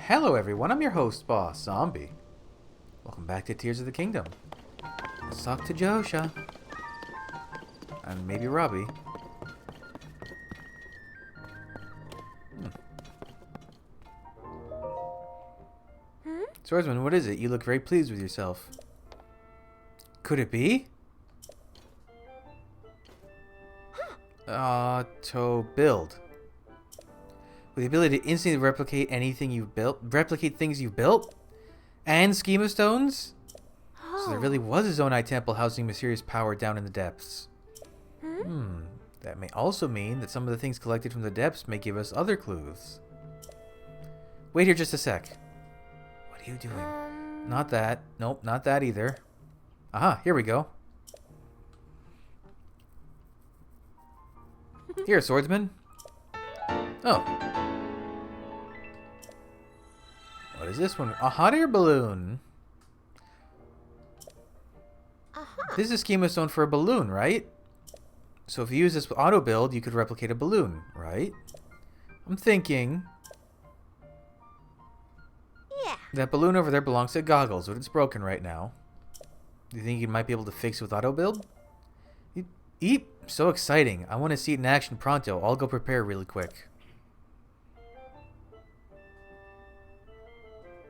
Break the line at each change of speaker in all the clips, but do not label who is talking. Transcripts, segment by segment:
Hello everyone, I'm your host, Boss Zombie. Welcome back to Tears of the Kingdom. Let's talk to Josha. And maybe Robbie. Swordsman, what is it? You look very pleased with yourself. Could it be? To build. With the ability to instantly replicate anything you've built, replicate things you've built, and schema stones. So there really was a Zonai temple housing mysterious power down in the depths. That may also mean that some of the things collected from the depths may give us other clues. Wait here just a sec. What are you doing? Not that. Nope, not that either. Aha, here we go. Here, swordsman. Oh. What is this one? A hot air balloon. This is a schema stone for a balloon, right? So if you use this auto build, you could replicate a balloon, right? I'm thinking...
Yeah.
That balloon over there belongs to Goggles, but it's broken right now. Do you think you might be able to fix it with auto build? Eep! So exciting. I want to see it in action pronto. I'll go prepare really quick.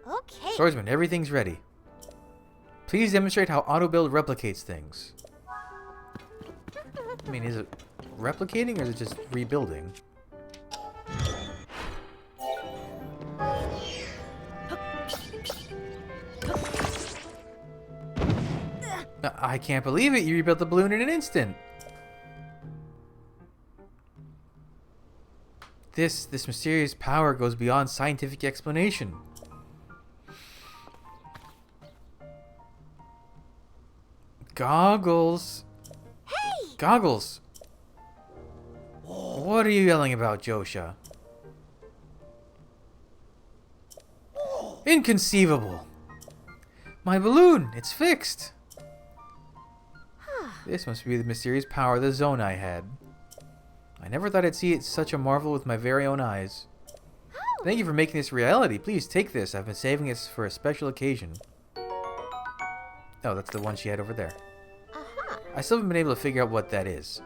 Okay.
Swordsman, everything's ready. Please demonstrate how auto build replicates things. I mean, is it replicating or is it just rebuilding? I can't believe it. You rebuilt the balloon in an instant. This mysterious power goes beyond scientific explanation. Goggles.
Hey!
Goggles. What are you yelling about, Josha? Inconceivable. My balloon. It's fixed. This must be the mysterious power the Zonai had. I never thought I'd see it such a marvel with my very own eyes. Thank you for making this reality. Please take this. I've been saving it for a special occasion. Oh, that's the one she had over there. I still haven't been able to figure out what that is.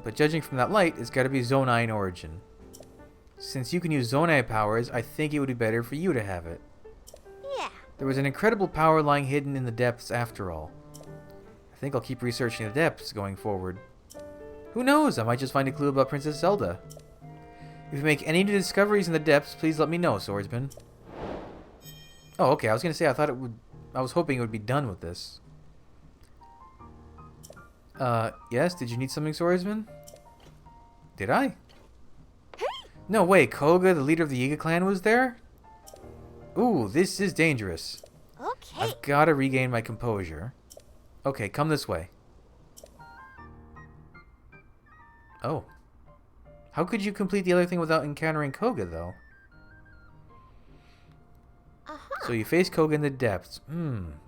But judging from that light, it's got to be Zonai in origin. Since you can use Zonai powers, I think it would be better for you to have it.
Yeah.
There was an incredible power lying hidden in the depths after all. I think I'll keep researching the depths going forward. Who knows? I might just find a clue about Princess Zelda. If you make any new discoveries in the depths, please let me know, swordsman. Oh, okay. I was gonna say I was hoping it would be done with this. Yes? Did you need something, swordsman? Did I? No way, Koga, the leader of the Yiga clan, was there? Ooh, this is dangerous.
Okay.
I've gotta regain my composure. Okay, come this way. Oh. How could you complete the other thing without encountering Koga, though? So you face Koga in the depths.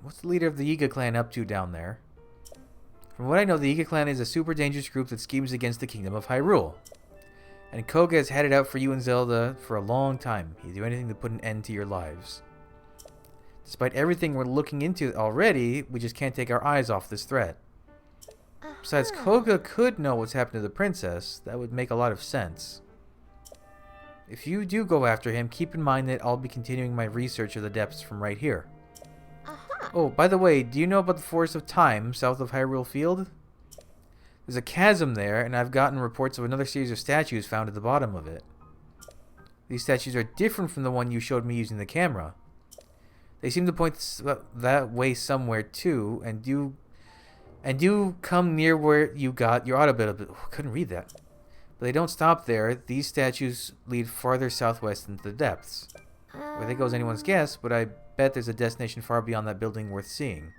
What's the leader of the Yiga clan up to down there? From what I know, the Yiga clan is a super dangerous group that schemes against the Kingdom of Hyrule. And Koga has had it out for you and Zelda for a long time. He'd do anything to put an end to your lives. Despite everything we're looking into already, we just can't take our eyes off this threat. Besides, Koga could know what's happened to the princess. That would make a lot of sense. If you do go after him, keep in mind that I'll be continuing my research of the depths from right here. Oh, by the way, do you know about the Forest of Time, south of Hyrule Field? There's a chasm there, and I've gotten reports of another series of statues found at the bottom of it. These statues are different from the one you showed me using the camera. They seem to point that way somewhere, too, and do come near where you got your auto build. Oh, couldn't read that. But they don't stop there. These statues lead farther southwest into the depths. Where they go is anyone's guess, but I bet there's a destination far beyond that building worth seeing.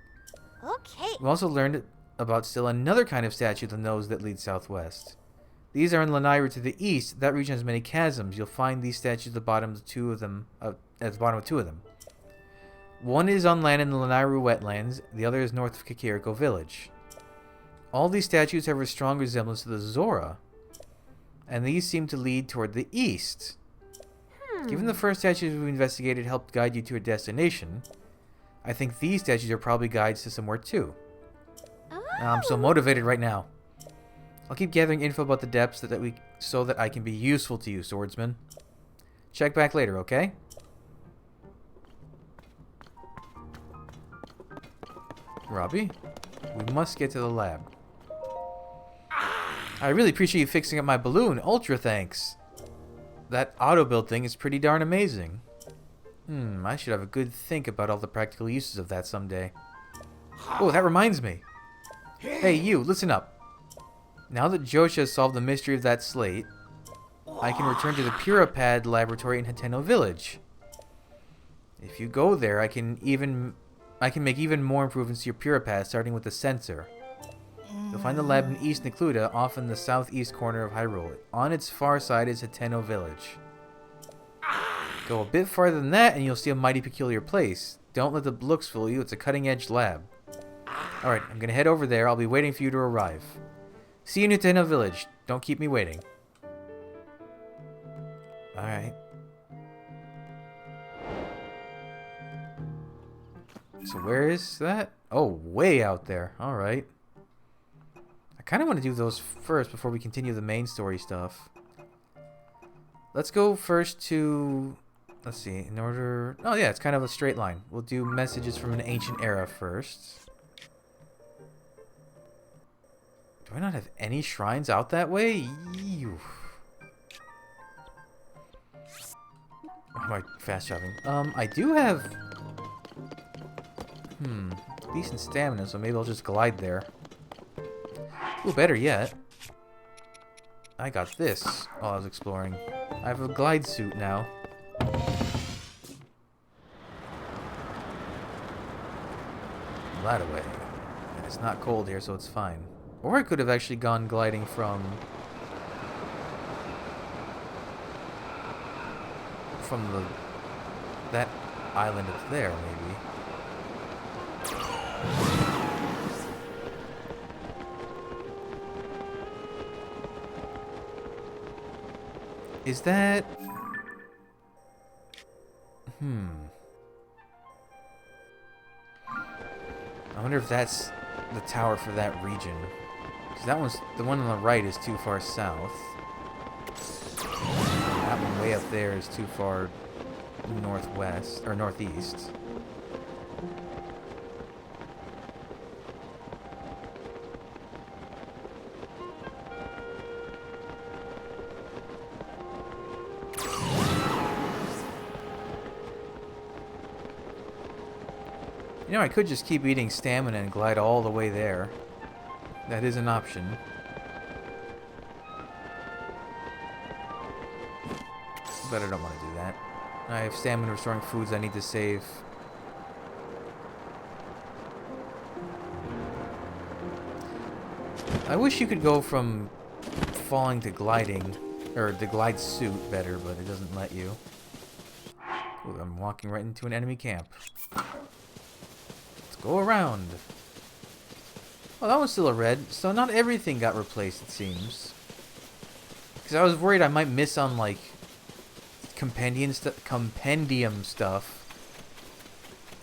Okay.
We also learned about still another kind of statue than those that lead southwest. These are in Lanayru to the east. That region has many chasms. You'll find these statues at the bottom of two of them. One is on land in the Lanayru wetlands. The other is north of Kakiriko village. All these statues have a strong resemblance to the Zora, and these seem to lead toward the east. Given the first statues we investigated helped guide you to a destination, I think these statues are probably guides to somewhere too. I'm so motivated right now. I'll keep gathering info about the depths so that I can be useful to you, swordsman. Check back later, okay? Robbie, we must get to the lab. I really appreciate you fixing up my balloon. Ultra thanks. That auto-build thing is pretty darn amazing. I should have a good think about all the practical uses of that someday. Oh, that reminds me. Hey, you, listen up. Now that Josha has solved the mystery of that slate, I can return to the Puripad laboratory in Hateno Village. If you go there, I can make even more improvements to your Puripad, starting with the sensor. You'll find the lab in East Necluda, off in the southeast corner of Hyrule. On its far side is Hateno Village. Go a bit farther than that and you'll see a mighty peculiar place. Don't let the looks fool you, it's a cutting-edge lab. Alright, I'm gonna head over there. I'll be waiting for you to arrive. See you in Hateno Village. Don't keep me waiting. Alright. So where is that? Oh, way out there. Alright. I kind of want to do those first before we continue the main story stuff. Let's go first to... Let's see, in order... Oh yeah, it's kind of a straight line. We'll do messages from an ancient era first. Do I not have any shrines out that way? Ew. Oh, my fast shopping. I do have... decent stamina, so maybe I'll just glide there. Ooh, better yet. I got this while I was exploring. I have a glide suit now. That away. And it's not cold here, so it's fine. Or I could have actually gone gliding from that island up there, maybe. Is that... I wonder if that's the tower for that region. Because that one's... The one on the right is too far south. That one way up there is too far northwest, or northeast. You know, I could just keep eating stamina and glide all the way there. That is an option. But I don't want to do that. I have stamina restoring foods I need to save. I wish you could go from falling to gliding, or the glide suit better, but it doesn't let you. Ooh, I'm walking right into an enemy camp. Go around. Oh, that one's still a red. So not everything got replaced, it seems. Because I was worried I might miss on, like, compendium stuff.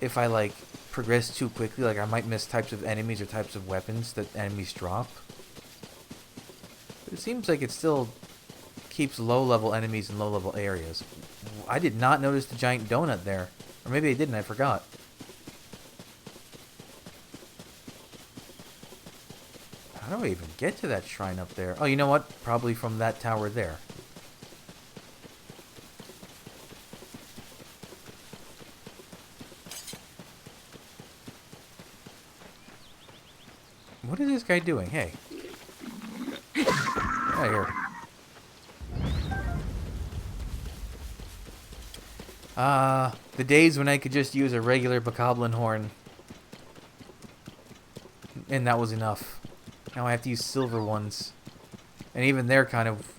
If I, like, progress too quickly. Like, I might miss types of enemies or types of weapons that enemies drop. But it seems like it still keeps low-level enemies in low-level areas. I did not notice the giant donut there. Or maybe I didn't, I forgot. How do I even get to that shrine up there? Oh, you know what? Probably from that tower there. What is this guy doing? Hey. Get out of here. The days when I could just use a regular bokoblin horn. And that was enough. Now I have to use silver ones. And even they're kind of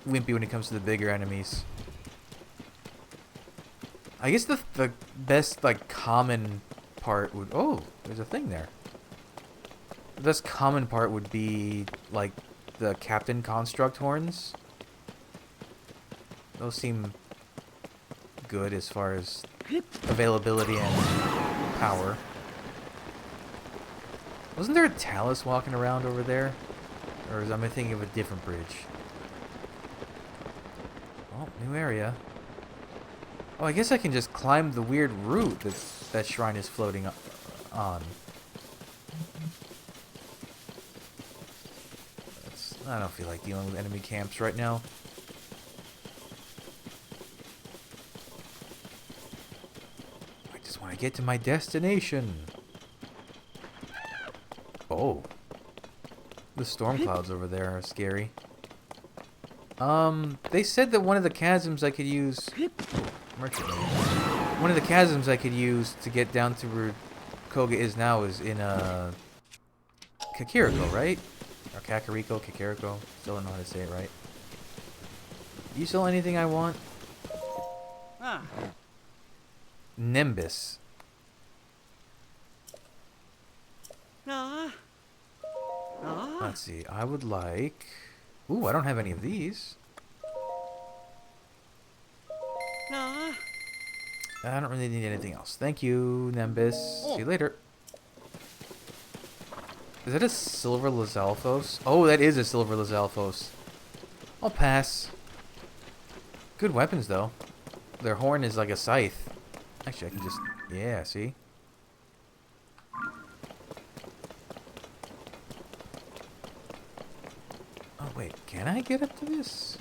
wimpy when it comes to the bigger enemies. I guess the best, like, common part would... Oh, there's a thing there. The best common part would be, like, the Captain Construct horns. Those seem good as far as availability and power. Wasn't there a Talus walking around over there? Or am I thinking of a different bridge? Oh, new area. Oh, I guess I can just climb the weird route that shrine is floating on. I don't feel like dealing with enemy camps right now. I just want to get to my destination. Oh. The storm clouds over there are scary. They said that one of the chasms I could use... Merchant Lady. One of the chasms I could use to get down to where Koga is now is in, Kakariko, right? Or Kakariko, Kakariko. Still don't know how to say it right. You sell anything I want?
Ah.
Nimbus.
Ah. Ah.
Let's see. I would like... Ooh, I don't have any of these.
Ah.
I don't really need anything else. Thank you, Nimbus. See you later. Is that a silver Lizalfos? Oh, that is a silver Lizalfos. I'll pass. Good weapons, though. Their horn is like a scythe. Actually, I can just... Yeah, see? Oh, wait. Can I get up to this?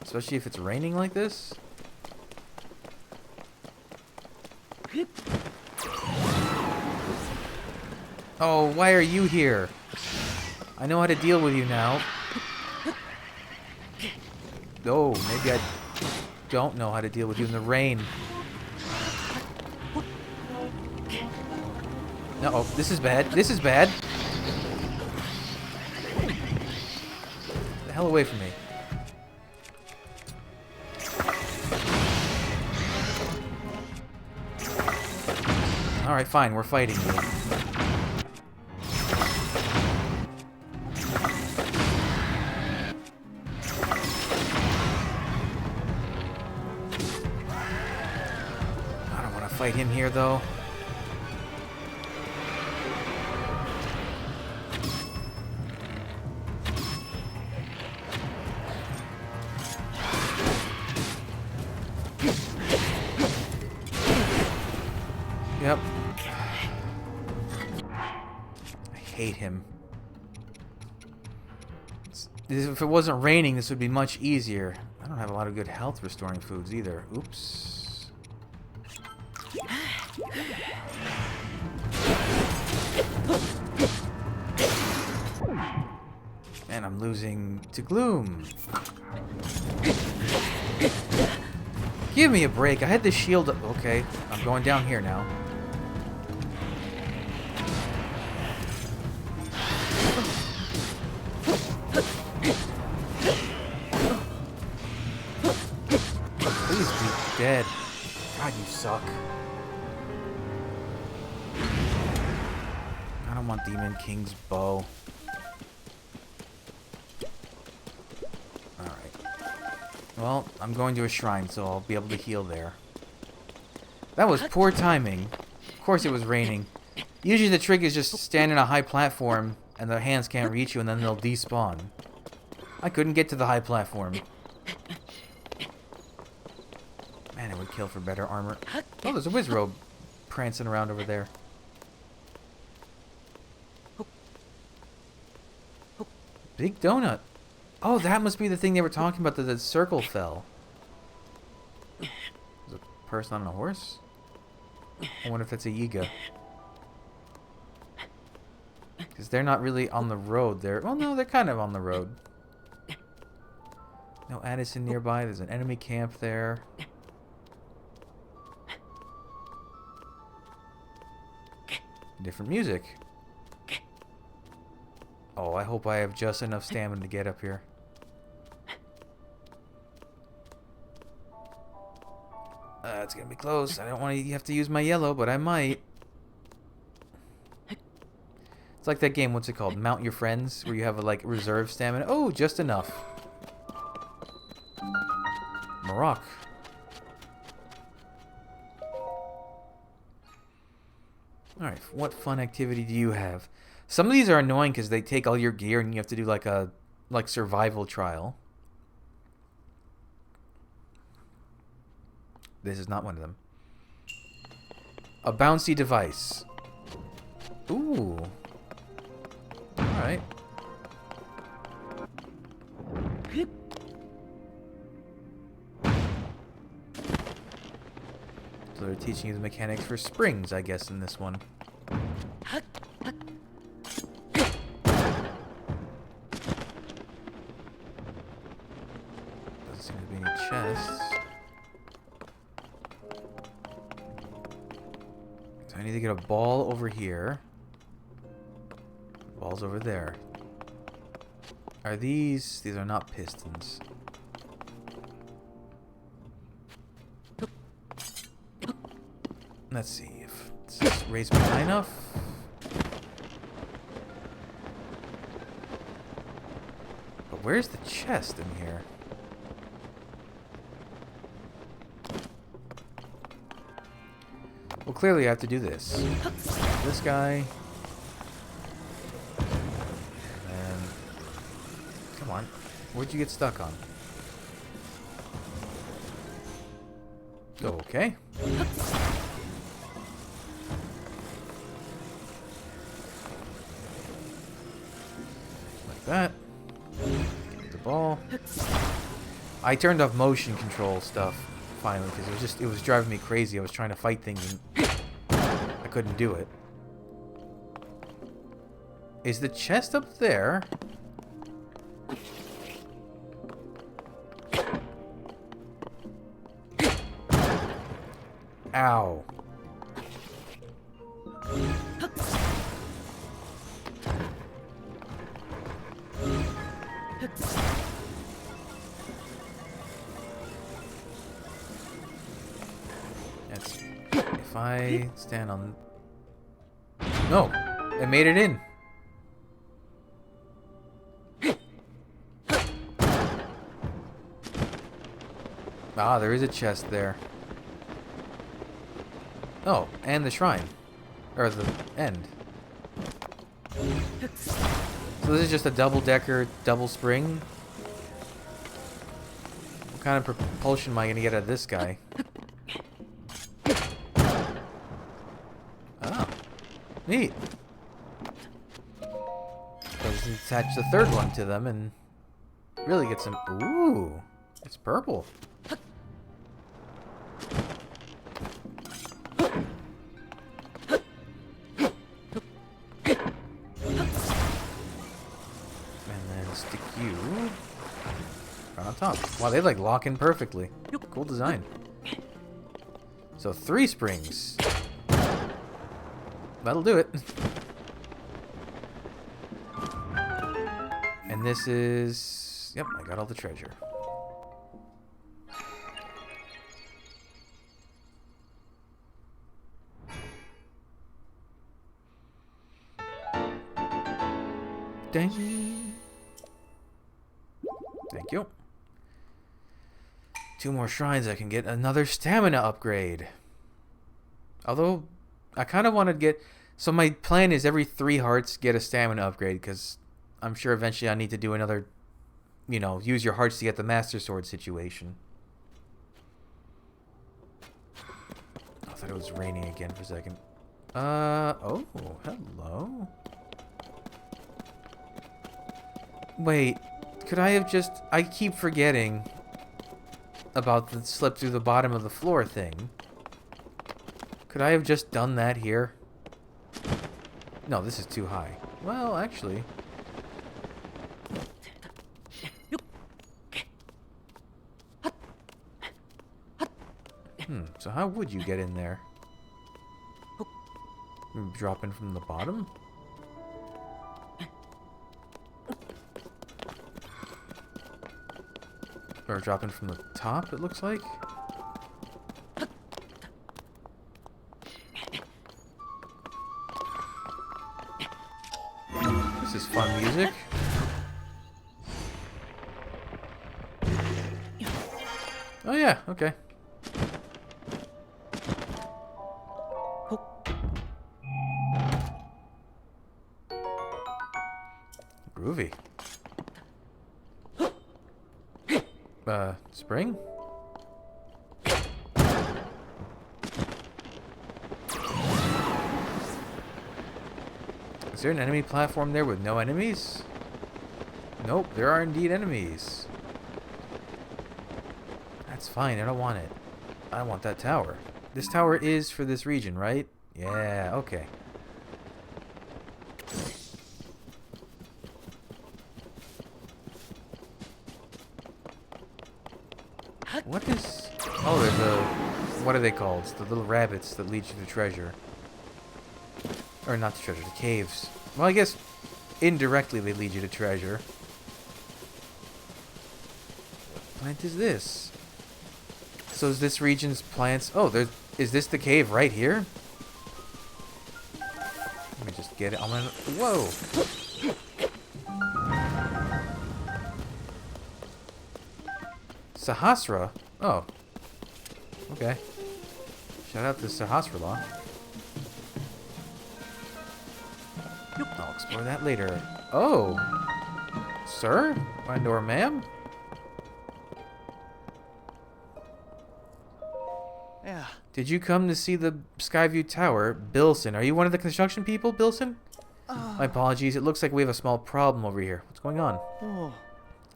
Especially if it's raining like this? Oh, why are you here? I know how to deal with you now. Oh, maybe I don't know how to deal with you in the rain. Uh-oh, this is bad. This is bad. Get the hell away from me. Alright, fine, we're fighting you. Fight him here, though. Yep. I hate him. If it wasn't raining, this would be much easier. I don't have a lot of good health restoring foods either. Oops. And I'm losing to Gloom. Give me a break. I had the shield up. Okay, I'm going down here now. Please be dead. God, you suck. I don't want Demon King's bow. Alright. Well, I'm going to a shrine, so I'll be able to heal there. That was poor timing. Of course it was raining. Usually the trick is just stand on a high platform and the hands can't reach you and then they'll despawn. I couldn't get to the high platform. Man, it would kill for better armor. Oh, there's a Wizrobe prancing around over there. Big donut. Oh, that must be the thing they were talking about, that the circle fell. There's a person on a horse? I wonder if that's a Yiga. Because they're not really on the road. Well, no, they're kind of on the road. No Addison nearby. There's an enemy camp there. Different music. Oh, I hope I have just enough stamina to get up here. It's gonna be close. I don't want to have to use my yellow, but I might. It's like that game, what's it called? Mount Your Friends, where you have a, like, reserve stamina. Oh, just enough. Maroc. Alright, what fun activity do you have? Some of these are annoying because they take all your gear and you have to do like a survival trial. This is not one of them. A bouncy device. Ooh. Alright. So they're teaching you the mechanics for springs, I guess, in this one. Doesn't seem to be any chests. So I need to get a ball over here. Ball's over there. Are these... These are not pistons. Let's see if it's raised me high enough. But where's the chest in here? Well, clearly I have to do this. This guy. And... Come on. Where'd you get stuck on? Okay. That. The ball. I turned off motion control stuff finally because it was driving me crazy. I was trying to fight things and I couldn't do it. Is the chest up there? Ow. If I stand on... No! I made it in! Ah, there is a chest there. Oh, and the shrine. Or the end. So this is just a double-decker, double spring? What kind of propulsion am I going to get out of this guy? Oh. Neat. So just attach the third one to them and really get some... Ooh! It's purple. On top. Wow, they like lock in perfectly. Cool design. So 3 springs. That'll do it. And this is... Yep, I got all the treasure. Dang. Thank you. 2 more shrines, I can get another stamina upgrade. Although, I kind of want to get... So my plan is every 3 hearts, get a stamina upgrade, because I'm sure eventually I need to do another, you know, use your hearts to get the Master Sword situation. I thought it was raining again for a second. Oh, hello. Wait, could I have just... I keep forgetting about the slip through the bottom of the floor thing. Could I have just done that here? No, this is too high. Well, actually... So how would you get in there? Drop in from the bottom? Or dropping from the top, it looks like. This is fun music. Oh yeah, okay. groovy. Spring? Is there an enemy platform there with no enemies? Nope, there are indeed enemies. That's fine, I don't want it. I want that tower. This tower is for this region, right? Yeah, okay. What is... Oh, there's a... What are they called? It's the little rabbits that lead you to treasure. Or not the treasure, the caves. Well, I guess indirectly they lead you to treasure. What plant is this? So is this region's plants... Oh, there's... Is this the cave right here? Let me just get it on my... Whoa! Sahasra? Oh. Okay. Shout out to Sahasrala. I'll explore that later. Oh! Sir? Or ma'am?
Yeah.
Did you come to see the Skyview Tower? Bilson, are you one of the construction people, Bilson? My apologies, it looks like we have a small problem over here. What's going on?
Oh.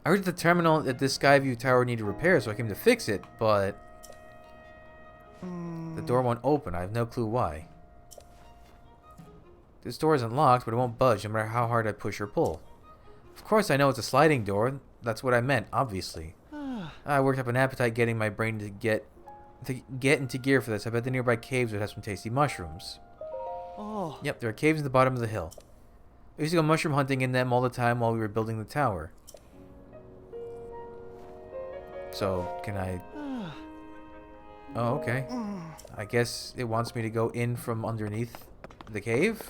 I heard at the terminal that this Skyview Tower needed repair, so I came to fix it, but... The door won't open. I have no clue why. This door isn't locked, but it won't budge no matter how hard I push or pull. Of course I know it's a sliding door. That's what I meant, obviously. I worked up an appetite getting my brain to get into gear for this. I bet the nearby caves would have some tasty mushrooms.
Oh.
Yep, there are caves at the bottom of the hill. I used to go mushroom hunting in them all the time while we were building the tower. So, can I... Oh, okay. I guess it wants me to go in from underneath the cave?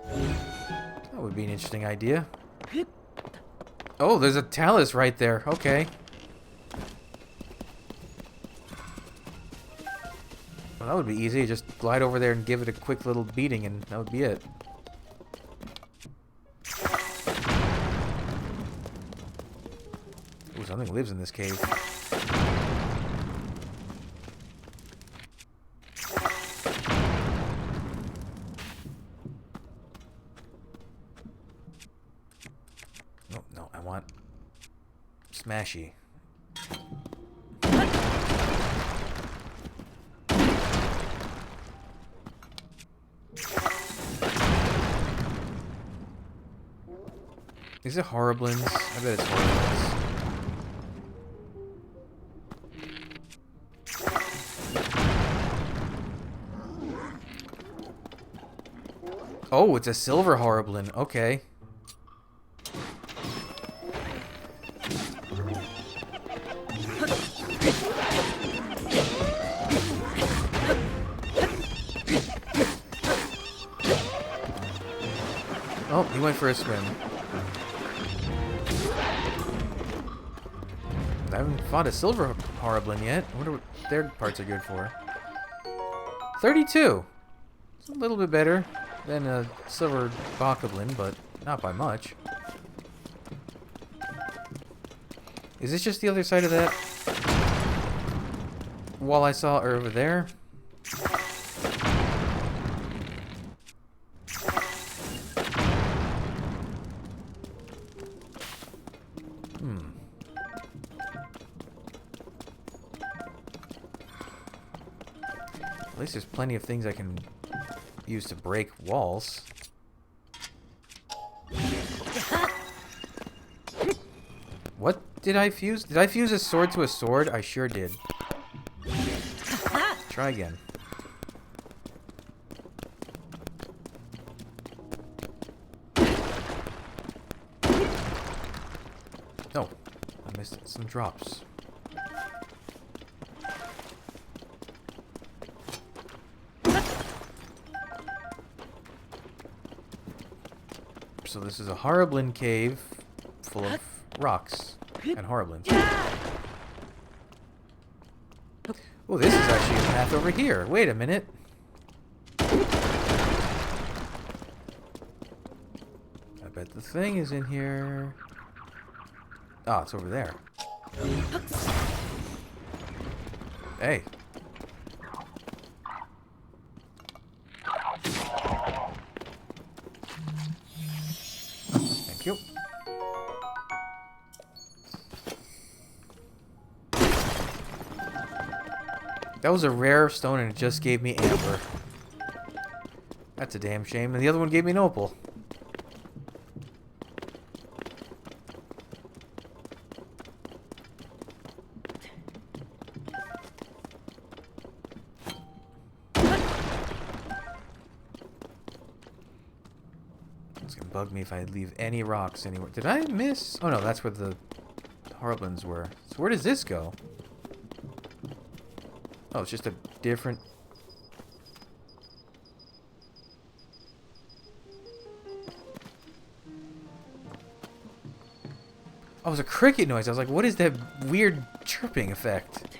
That would be an interesting idea. Oh, there's a talus right there. Okay. Well, that would be easy. Just glide over there and give it a quick little beating, and that would be it. Ooh, something lives in this cave. No, I want Smashy. Is it Horriblins? I bet it's Horriblins. Oh, it's a silver Horriblin. Okay. Oh, he went for a swim. I haven't fought a silver Horriblin yet. I wonder what their parts are good for. 32! It's a little bit better than a silver Bokoblin, but not by much. Is this just the other side of that wall I saw over there? At least there's plenty of things I can use to break walls. What did I fuse? Did I fuse a sword to a sword? I sure did. Try again. No, I missed some drops. So this is a Horriblin cave full of rocks and Horriblins. Oh, this is actually a path over here. Wait a minute. I bet the thing is in here. Oh, it's over there. Hey. Thank you. That was a rare stone and it just gave me amber. That's a damn shame. And the other one gave me an opal. It's gonna bug me if I leave any rocks anywhere. Did I miss? Oh no, that's where the Harlands were. So where does this go? Oh, it's just a different... Oh, it was a cricket noise. I was like, what is that weird chirping effect?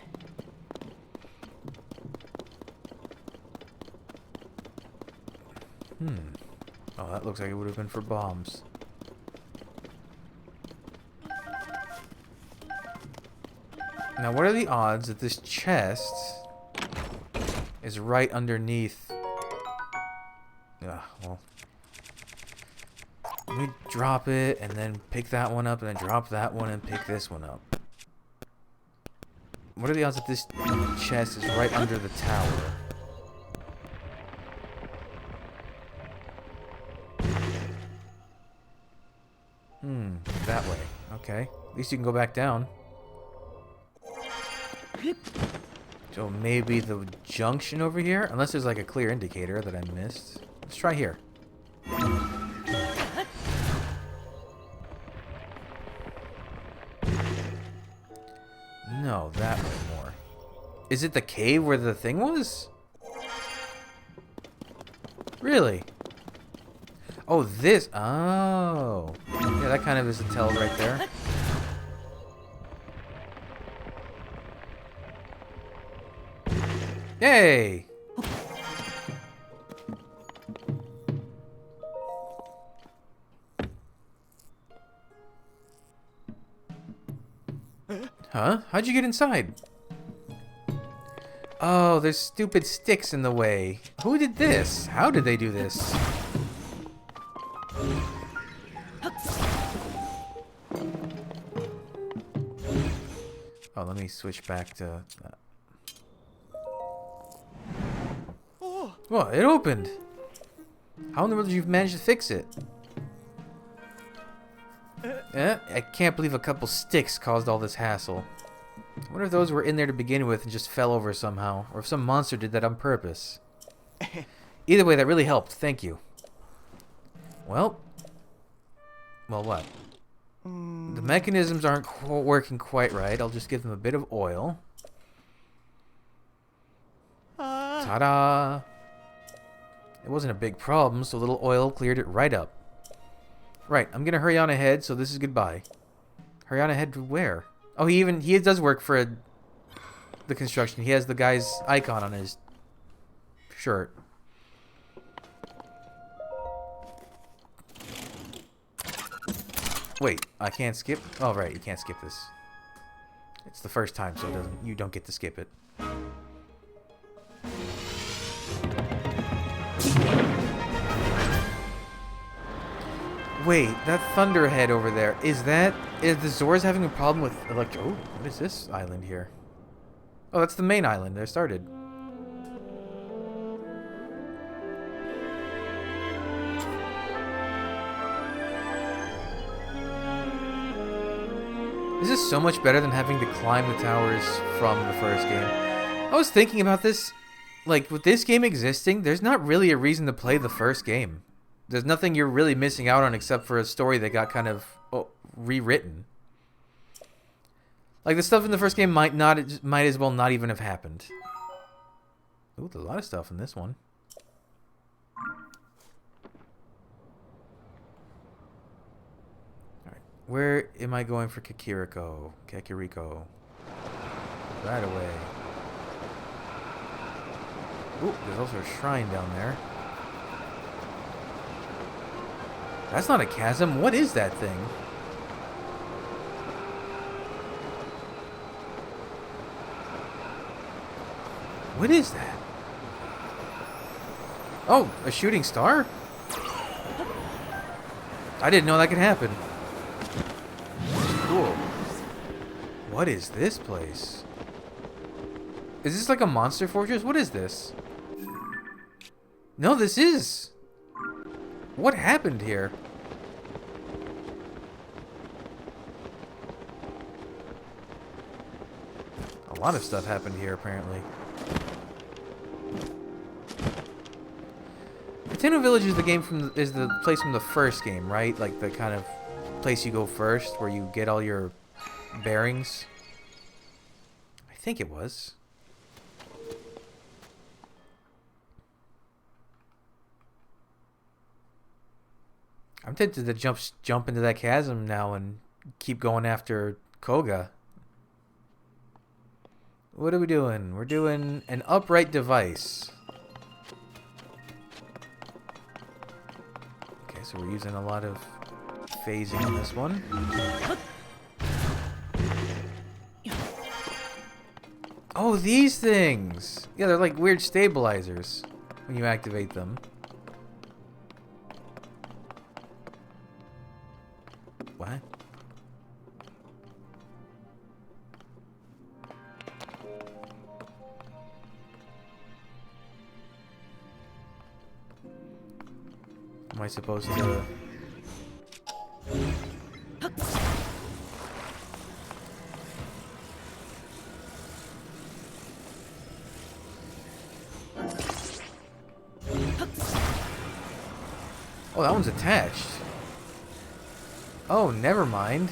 Oh, that looks like it would have been for bombs. Now, what are the odds that this chest is right underneath? Well. Let me drop it and then pick that one up and then drop that one and pick this one up. What are the odds that this chest is right under the tower? That way. Okay. At least you can go back down. So maybe the junction over here? Unless there's like a clear indicator that I missed. Let's try here. No, that way more. Is it the cave where the thing was? Really? Oh, this. Oh. Yeah, that kind of is a tell right there. Yay! Huh? How'd you get inside? Oh, there's stupid sticks in the way. Who did this? How did they do this? Oh, let me switch back to... Well, it opened. How in the world did you manage to fix it? I can't believe a couple sticks caused all this hassle. I wonder if those were in there to begin with and just fell over somehow, or if some monster did that on purpose. Either way, that really helped. Thank you. Well, what? The mechanisms aren't working quite right. I'll just give them a bit of oil. Ta-da! It wasn't a big problem, so a little oil cleared it right up. Right, I'm gonna hurry on ahead, so this is goodbye. Hurry on ahead to where? Oh, he does work for the construction. He has the guy's icon on his shirt. Wait, I can't skip? Oh, right, you can't skip this. It's the first time, so you don't get to skip it. Wait, that thunderhead over there, is the Zora's having a problem with electro... Oh, what is this island here? Oh, that's the main island. There started. This is so much better than having to climb the towers from the first game. I was thinking about this. Like, with this game existing, there's not really a reason to play the first game. There's nothing you're really missing out on except for a story that got kind of rewritten. Like, the stuff in the first game might as well not even have happened. Ooh, there's a lot of stuff in this one. Alright, where am I going for Kakariko? Right away. Ooh, there's also a shrine down there. That's not a chasm. What is that thing? What is that? Oh, a shooting star? I didn't know that could happen. Cool. What is this place? Is this like a monster fortress? What is this? No, this is. What happened here? A lot of stuff happened here, apparently. Potatoe Village is the game is the place from the first game, right? Like the kind of place you go first, where you get all your bearings. I think it was. I'm tempted to jump into that chasm now and keep going after Koga. What are we doing? We're doing an upright device. Okay, so we're using a lot of phasing on this one. Oh, these things! Yeah, they're like weird stabilizers when you activate them. What? Am I supposed to... Oh, that one's attached. Oh, never mind.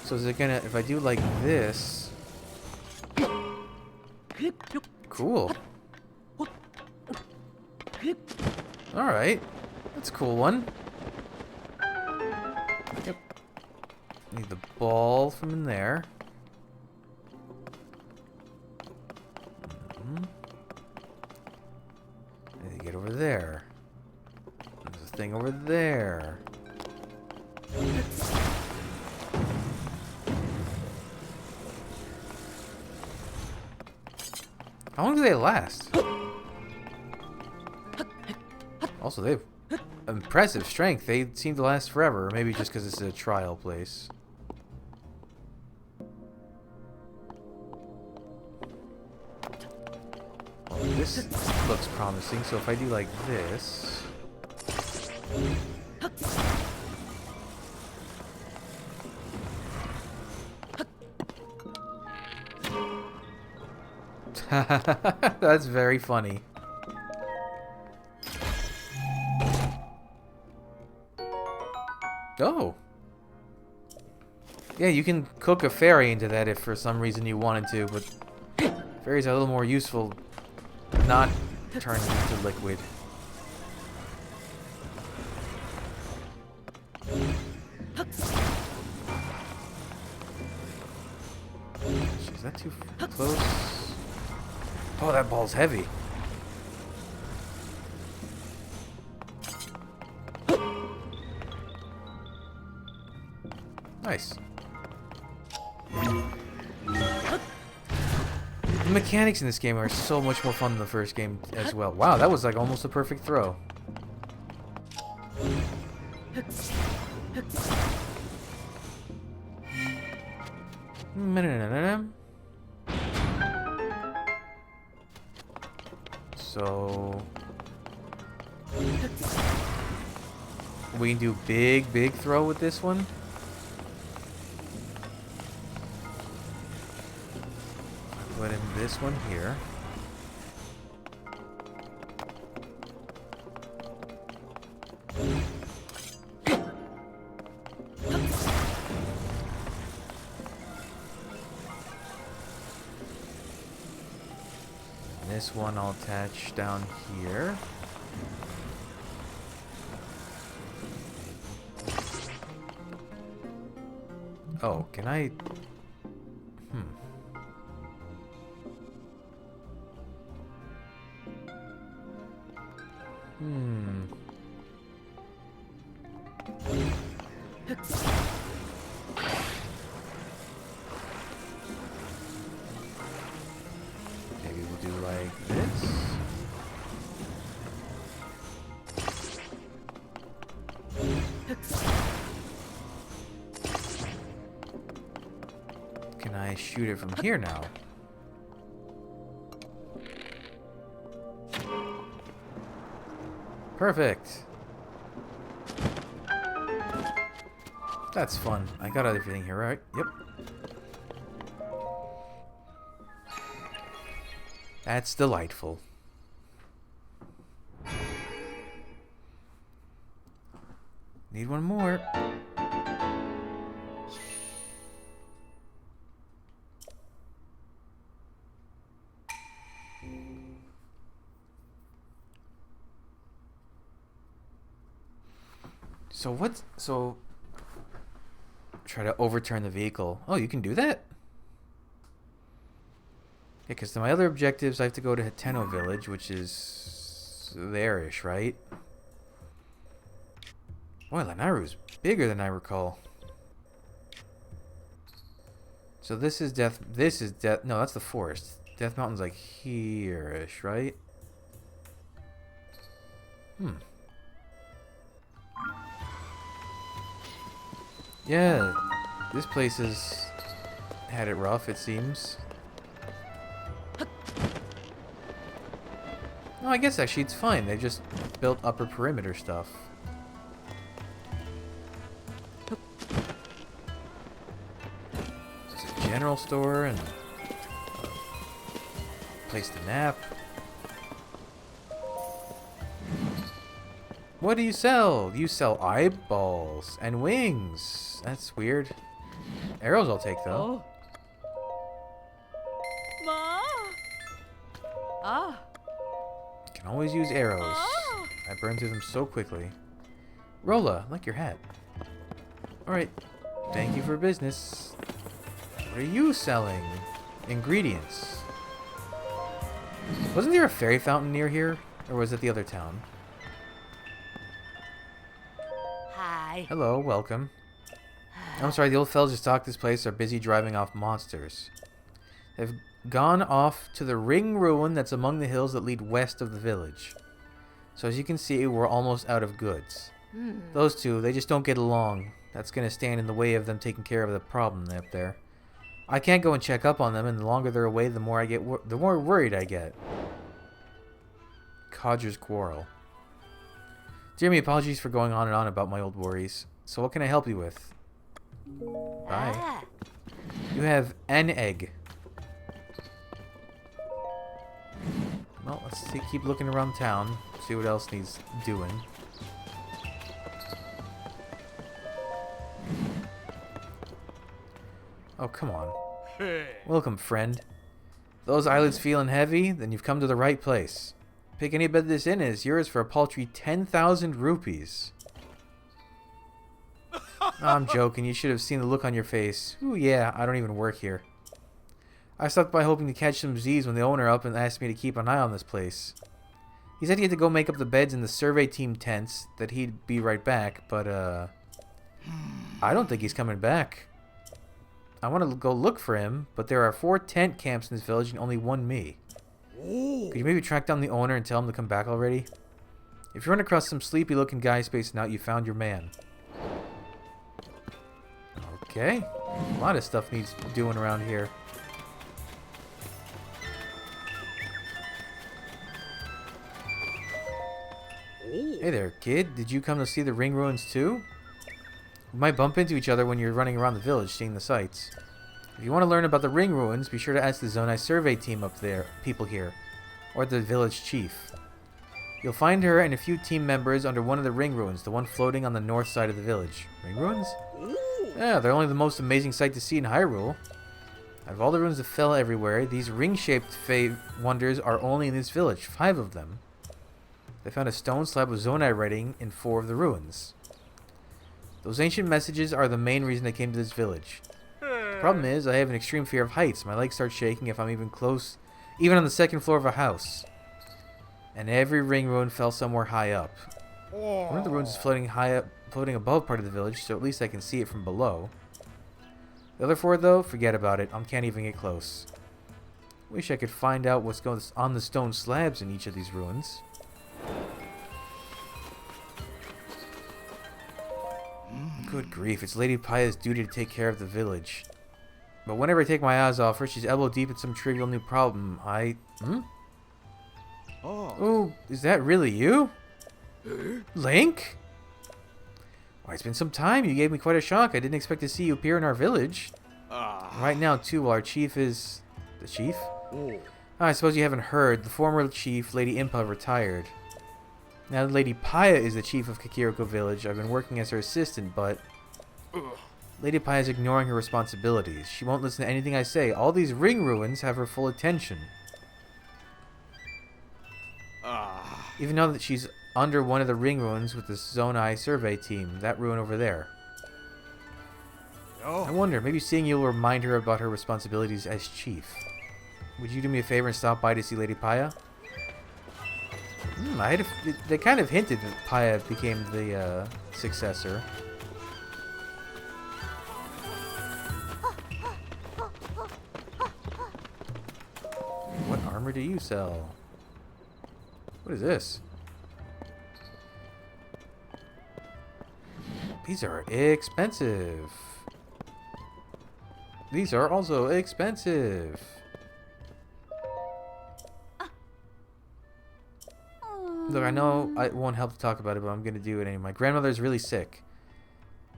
So is it gonna, if I do like this... Cool. Alright. That's a cool one. Yep. Need the ball from in there. I need to get over there. There's a thing over there. How long do they last? Also, they have impressive strength. They seem to last forever. Or maybe just because it's a trial place. Well, this looks promising. So if I do like this... That's very funny. Oh. Yeah, you can cook a fairy into that if for some reason you wanted to, but fairies are a little more useful not turned into liquid. Is that too close? Oh, that ball's heavy. Nice. The mechanics in this game are so much more fun than the first game as well. Wow, that was like almost a perfect throw. So we can do big throw with this one. Put in this one here. This one I'll attach down here. Oh, can I... Hmm. Maybe we'll do like this. Can I shoot it from here now? Perfect. That's fun. I got everything here, right? Yep. That's delightful. Need one more. So what's... So... Try to overturn the vehicle. Oh, you can do that? Yeah, because to my other objectives, I have to go to Hateno Village, which is... there-ish, right? Boy, Lanayru's bigger than I recall. So this is Death... This is Death... No, that's the forest. Death Mountain's like here-ish, right? Yeah, this place has had it rough, it seems. No, I guess actually it's fine. They just built upper perimeter stuff. It's a general store and a place to nap. What do you sell? You sell eyeballs and wings. That's weird. Arrows I'll take though. Can always use arrows. I burn through them so quickly. Rolla, I like your hat. Alright. Thank you for business. What are you selling? Ingredients. Wasn't there a fairy fountain near here? Or was it the other town?
Hi.
Hello, welcome. I'm sorry, the old fellas who stocked this place are busy driving off monsters. They've gone off to the ring ruin that's among the hills that lead west of the village. So as you can see, we're almost out of goods. Those two, they just don't get along. That's going to stand in the way of them taking care of the problem up there. I can't go and check up on them, and the longer they're away, the more worried I get. Codger's quarrel. Dear me, apologies for going on and on about my old worries. So what can I help you with? Bye. You have an egg. Well, let's see, keep looking around town. See what else needs doing. Oh, come on. Welcome, friend. Those eyelids feeling heavy? Then you've come to the right place. Pick any bed this inn is yours for a paltry 10,000 rupees. Oh, I'm joking. You should have seen the look on your face. Ooh, yeah, I don't even work here. I stopped by hoping to catch some Z's when the owner up and asked me to keep an eye on this place. He said he had to go make up the beds in the survey team tents, that he'd be right back, but, I don't think he's coming back. I want to go look for him, but there are 4 tent camps in this village and only 1 me. Could you maybe track down the owner and tell him to come back already? If you run across some sleepy-looking guy spacing out, you found your man. Okay. A lot of stuff needs doing around here. Hey there, kid. Did you come to see the ring ruins too? We might bump into each other when you're running around the village seeing the sights. If you want to learn about the ring ruins, be sure to ask the Zonai survey team up there, people here, or the village chief. You'll find her and a few team members under one of the ring ruins, the one floating on the north side of the village. Ring ruins? Yeah, they're only the most amazing sight to see in Hyrule. Out of all the ruins that fell everywhere, these ring-shaped wonders are only in this village, 5 of them. They found a stone slab with Zonai writing in 4 of the ruins. Those ancient messages are the main reason I came to this village. Problem is, I have an extreme fear of heights. My legs start shaking if I'm even on the second floor of a house. And every ring ruin fell somewhere high up. One of the ruins is floating above part of the village, so at least I can see it from below. The other four, though, forget about it. I can't even get close. Wish I could find out what's going on the stone slabs in each of these ruins. Good grief, it's Lady Paya's duty to take care of the village. But whenever I take my eyes off her, she's elbow deep in some trivial new problem. Oh, is that really you? Link? Why, it's been some time. You gave me quite a shock. I didn't expect to see you appear in our village. Right now, too, while our chief is... The chief? I suppose you haven't heard. The former chief, Lady Impa, retired. Now that Lady Paya is the chief of Kakiriko Village, I've been working as her assistant, but... Lady Paya is ignoring her responsibilities. She won't listen to anything I say. All these ring ruins have her full attention. Even though that she's under one of the ring ruins with the Zonai survey team, that ruin over there. I wonder, maybe seeing you will remind her about her responsibilities as chief. Would you do me a favor and stop by to see Lady Paya? They kind of hinted that Paya became the successor. What armor do you sell? What is this? These are expensive. These are also expensive. Look, I know it won't help to talk about it, but I'm going to do it anyway. My grandmother's really sick.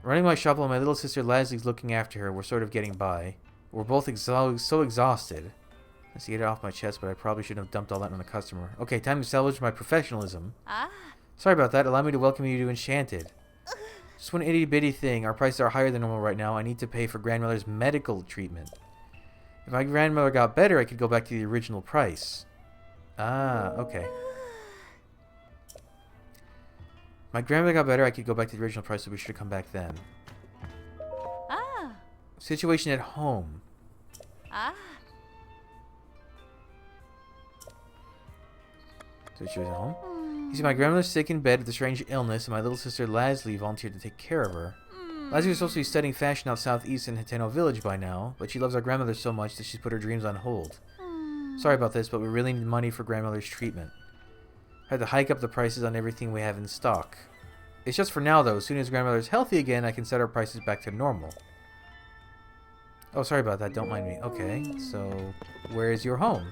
Running my shop while my little sister Leslie's looking after her, we're sort of getting by. We're both so exhausted. Let's get it off my chest, but I probably shouldn't have dumped all that on a customer. Okay, time to salvage my professionalism. Sorry about that. Allow me to welcome you to Enchanted. Just one itty-bitty thing. Our prices are higher than normal right now. I need to pay for grandmother's medical treatment. If my grandmother got better, I could go back to the original price. Okay. My grandmother got better, I could go back to the original price, so we should come back then. Situation at home. Situation at home? You see, my grandmother's sick in bed with a strange illness, and my little sister Leslie volunteered to take care of her. Leslie was supposed to be studying fashion out southeast in Hateno Village by now, but she loves our grandmother so much that she's put her dreams on hold. Sorry about this, but we really need money for grandmother's treatment. I had to hike up the prices on everything we have in stock. It's just for now, though. As soon as grandmother's healthy again, I can set our prices back to normal. Oh, sorry about that. Don't mind me. Okay, so where is your home?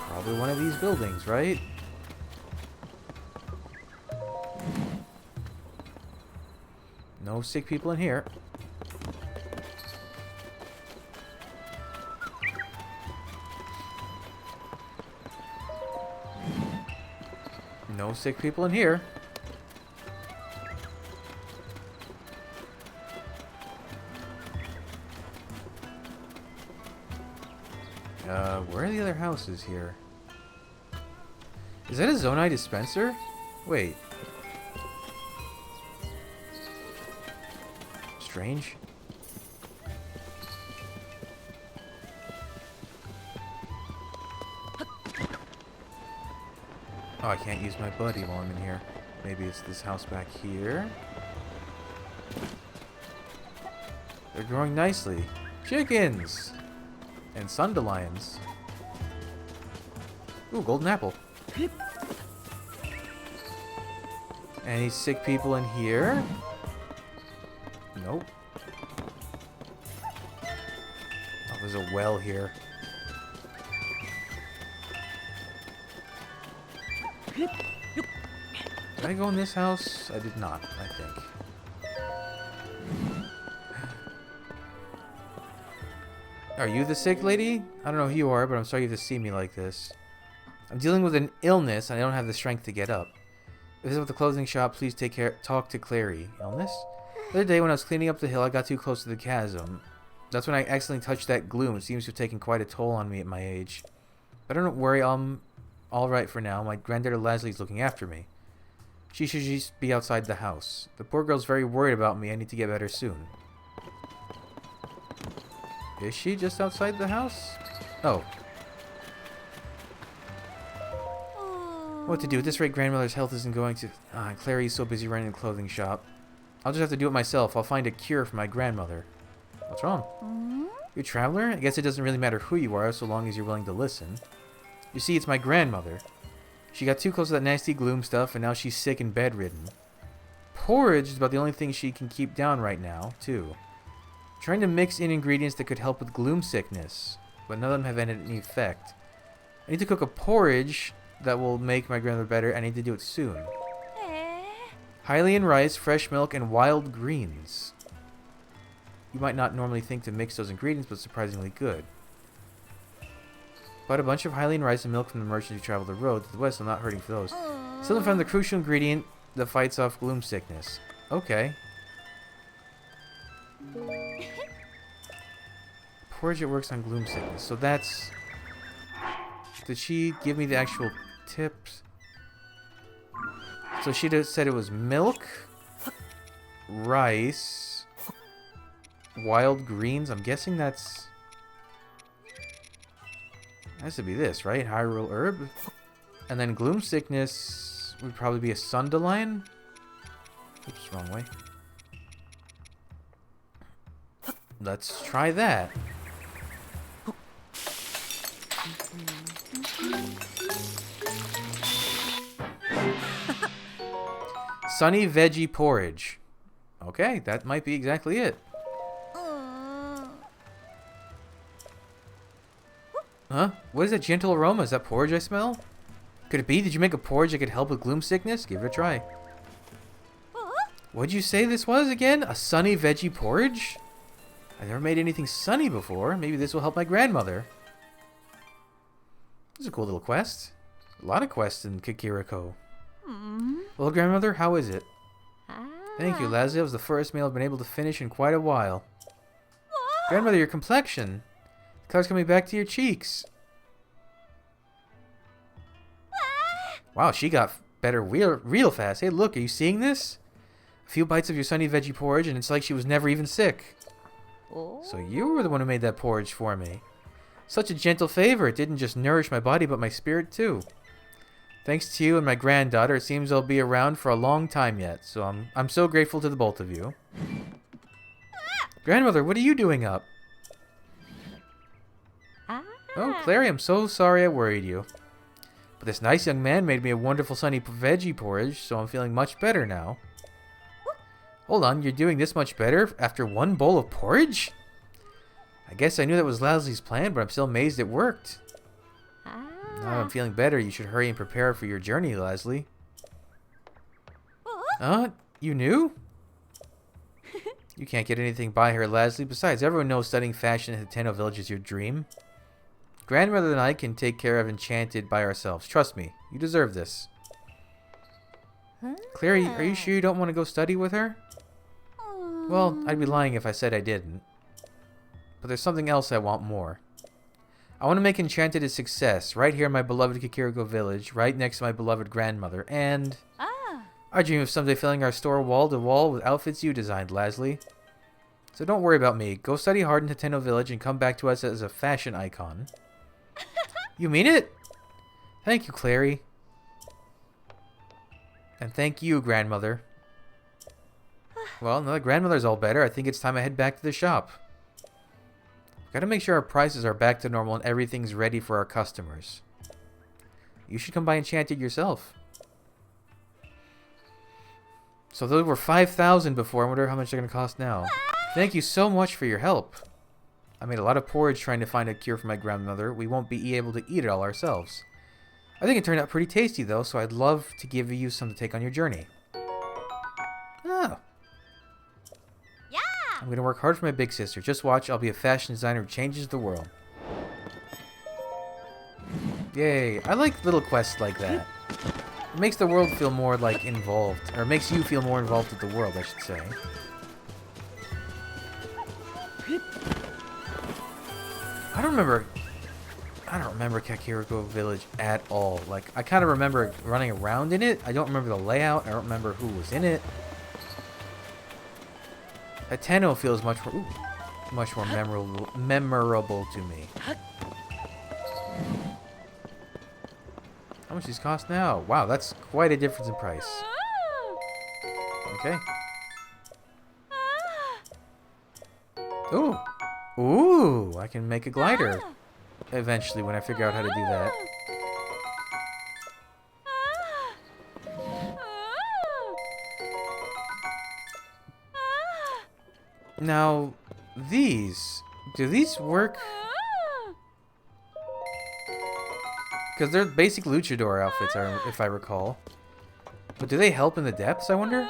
Probably one of these buildings, right? No sick people in here. No sick people in here. Where are the other houses here? Is that a Zonai dispenser? Wait. Strange. Oh, I can't use my buddy while I'm in here. Maybe it's this house back here. They're growing nicely. Chickens! And sundelions. Ooh, golden apple. Any sick people in here? Nope. Oh, there's a well here. Did I go in this house? I did not, I think. Are you the sick lady? I don't know who you are, but I'm sorry you have to see me like this. I'm dealing with an illness, and I don't have the strength to get up. If this is with the clothing shop, please talk to Clary. Illness? The other day when I was cleaning up the hill, I got too close to the chasm. That's when I accidentally touched that gloom. It seems to have taken quite a toll on me at my age. But don't worry, all right for now. My granddaughter Leslie's looking after me. She should just be outside the house. The poor girl's very worried about me. I need to get better soon. Is she just outside the house? Oh. What to do? At this rate, grandmother's health isn't going to... Clary's so busy running the clothing shop. I'll just have to do it myself. I'll find a cure for my grandmother. What's wrong? You a traveler? I guess it doesn't really matter who you are, so long as you're willing to listen. You see, it's my grandmother. She got too close to that nasty gloom stuff, and now she's sick and bedridden. Porridge is about the only thing she can keep down right now, too. Trying to mix in ingredients that could help with gloom sickness, but none of them have any effect. I need to cook a porridge that will make my grandmother better. I need to do it soon. Hylian rice, fresh milk, and wild greens. You might not normally think to mix those ingredients, but surprisingly good. Bought a bunch of Hylian rice and milk from the merchant who traveled the road to the west. I'm not hurting for those. Still found the crucial ingredient that fights off gloom sickness. Okay. Porridge that works on gloom sickness. So that's... Did she give me the actual tips? So she just said it was milk, rice, wild greens. I'm guessing that's... Has to be this, right? Hyrule herb. And then gloom sickness would probably be a sundelion. Oops, wrong way. Let's try that. Sunny veggie porridge. Okay, that might be exactly it. Huh? What is that gentle aroma? Is that porridge I smell? Could it be? Did you make a porridge that could help with gloom sickness? Give it a try. What'd you say this was again? A sunny veggie porridge? I've never made anything sunny before. Maybe this will help my grandmother. This is a cool little quest. A lot of quests in Kikiriko. Well, grandmother, how is it? Thank you, Leslie. It was the first meal I've been able to finish in quite a while. Grandmother, your complexion. The color's coming back to your cheeks. Wow, she got better real fast. Hey, look, are you seeing this? A few bites of your sunny veggie porridge, and it's like she was never even sick. So you were the one who made that porridge for me. Such a gentle favor. It didn't just nourish my body, but my spirit, too. Thanks to you and my granddaughter, it seems I'll be around for a long time yet. So I'm so grateful to the both of you. Grandmother, what are you doing up? Oh, Clary, I'm so sorry I worried you. But this nice young man made me a wonderful sunny veggie porridge, so I'm feeling much better now. Hold on, you're doing this much better after one bowl of porridge? I guess I knew that was Leslie's plan, but I'm still amazed it worked. Now I'm feeling better. You should hurry and prepare for your journey, Leslie. You knew? You can't get anything by her, Leslie. Besides, everyone knows studying fashion in Hateno Village is your dream. Grandmother and I can take care of Enchanted by ourselves. Trust me, you deserve this. Clary, are you sure you don't want to go study with her? Well, I'd be lying if I said I didn't. But there's something else I want more. I want to make Enchanted a success, right here in my beloved Kikiriko Village, right next to my beloved grandmother, and... I dream of someday filling our store wall to wall with outfits you designed, Leslie. So don't worry about me. Go study hard in Hateno Village and come back to us as a fashion icon. You mean it? Thank you, Clary. And thank you, grandmother. Well, now that grandmother's all better, I think it's time I head back to the shop. Gotta make sure our prices are back to normal and everything's ready for our customers. You should come by Enchanted yourself. So those were 5,000 before. I wonder how much they're gonna cost now. Thank you so much for your help. I made a lot of porridge trying to find a cure for my grandmother. We won't be able to eat it all ourselves. I think it turned out pretty tasty though, so I'd love to give you some to take on your journey. Oh. I'm gonna work hard for my big sister. Just watch, I'll be a fashion designer who changes the world. Yay. I like little quests like that. It makes the world feel more, like, involved. Or it makes you feel more involved with the world, I should say. I don't remember... I don't remember Kakiriko Village at all. Like, I kind of remember running around in it. I don't remember the layout. I don't remember who was in it. Ateno feels much more memorable to me. How much these cost now? Wow, that's quite a difference in price. Okay. Ooh. Ooh, I can make a glider eventually when I figure out how to do that. Now, do these work? Because they're basic luchador outfits, if I recall. But do they help in the depths, I wonder?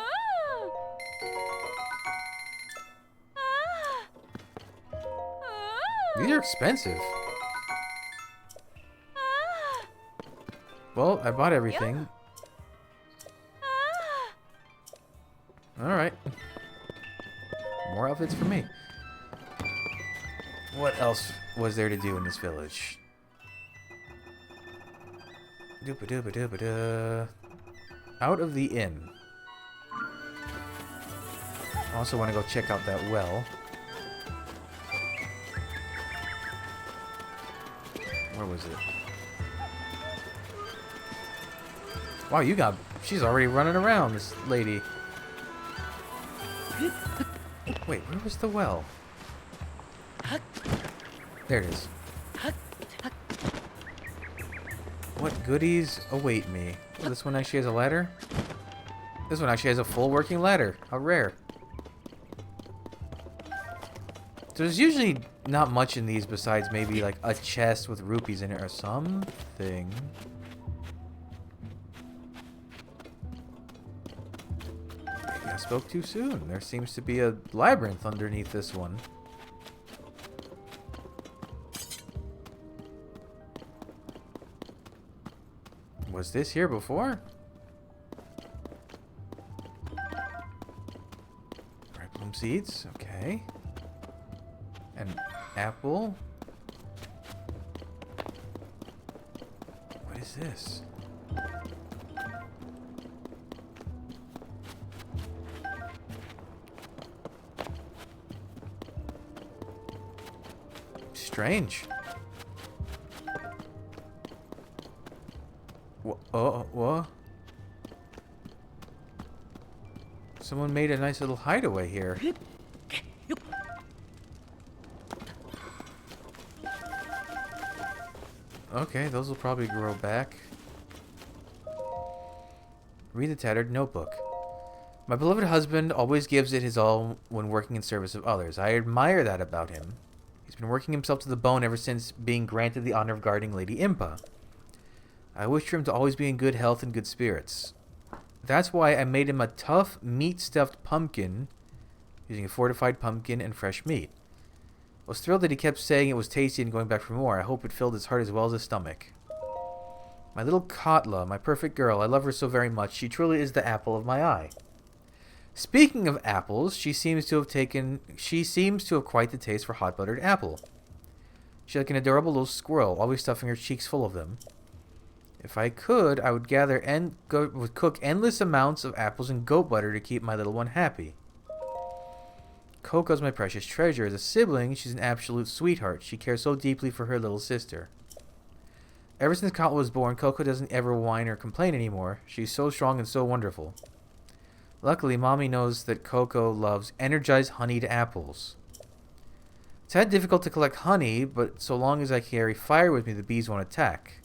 These are expensive. Well, I bought everything. Alright. More outfits for me. What else was there to do in this village? Doopa-doopa-doopa-da. Out of the inn. Also want to go check out that well. Where was it? Wow, she's already running around, this lady. Wait, where was the well? There it is. What goodies await me? Oh, this one actually has a ladder? This one actually has a full working ladder. How rare. So there's usually not much in these besides maybe like a chest with rupees in it or something. Maybe I spoke too soon. There seems to be a labyrinth underneath this one. Was this here before? Red bloom seeds, okay. An apple. What is this? Strange. What? Someone made a nice little hideaway here. Okay, those will probably grow back. Read the tattered notebook. My beloved husband always gives it his all when working in service of others. I admire that about him. He's been working himself to the bone ever since being granted the honor of guarding Lady Impa. I wish for him to always be in good health and good spirits. That's why I made him a tough meat-stuffed pumpkin using a fortified pumpkin and fresh meat. I was thrilled that he kept saying it was tasty and going back for more. I hope it filled his heart as well as his stomach. My little Katla, my perfect girl, I love her so very much. She truly is the apple of my eye. Speaking of apples, she seems to have quite the taste for hot buttered apple. She's like an adorable little squirrel, always stuffing her cheeks full of them. If I could, I would cook endless amounts of apples and goat butter to keep my little one happy. Coco's my precious treasure. As a sibling, she's an absolute sweetheart. She cares so deeply for her little sister. Ever since Katla was born, Coco doesn't ever whine or complain anymore. She's so strong and so wonderful. Luckily, Mommy knows that Coco loves energized honeyed apples. It's had difficult to collect honey, but so long as I carry fire with me, the bees won't attack.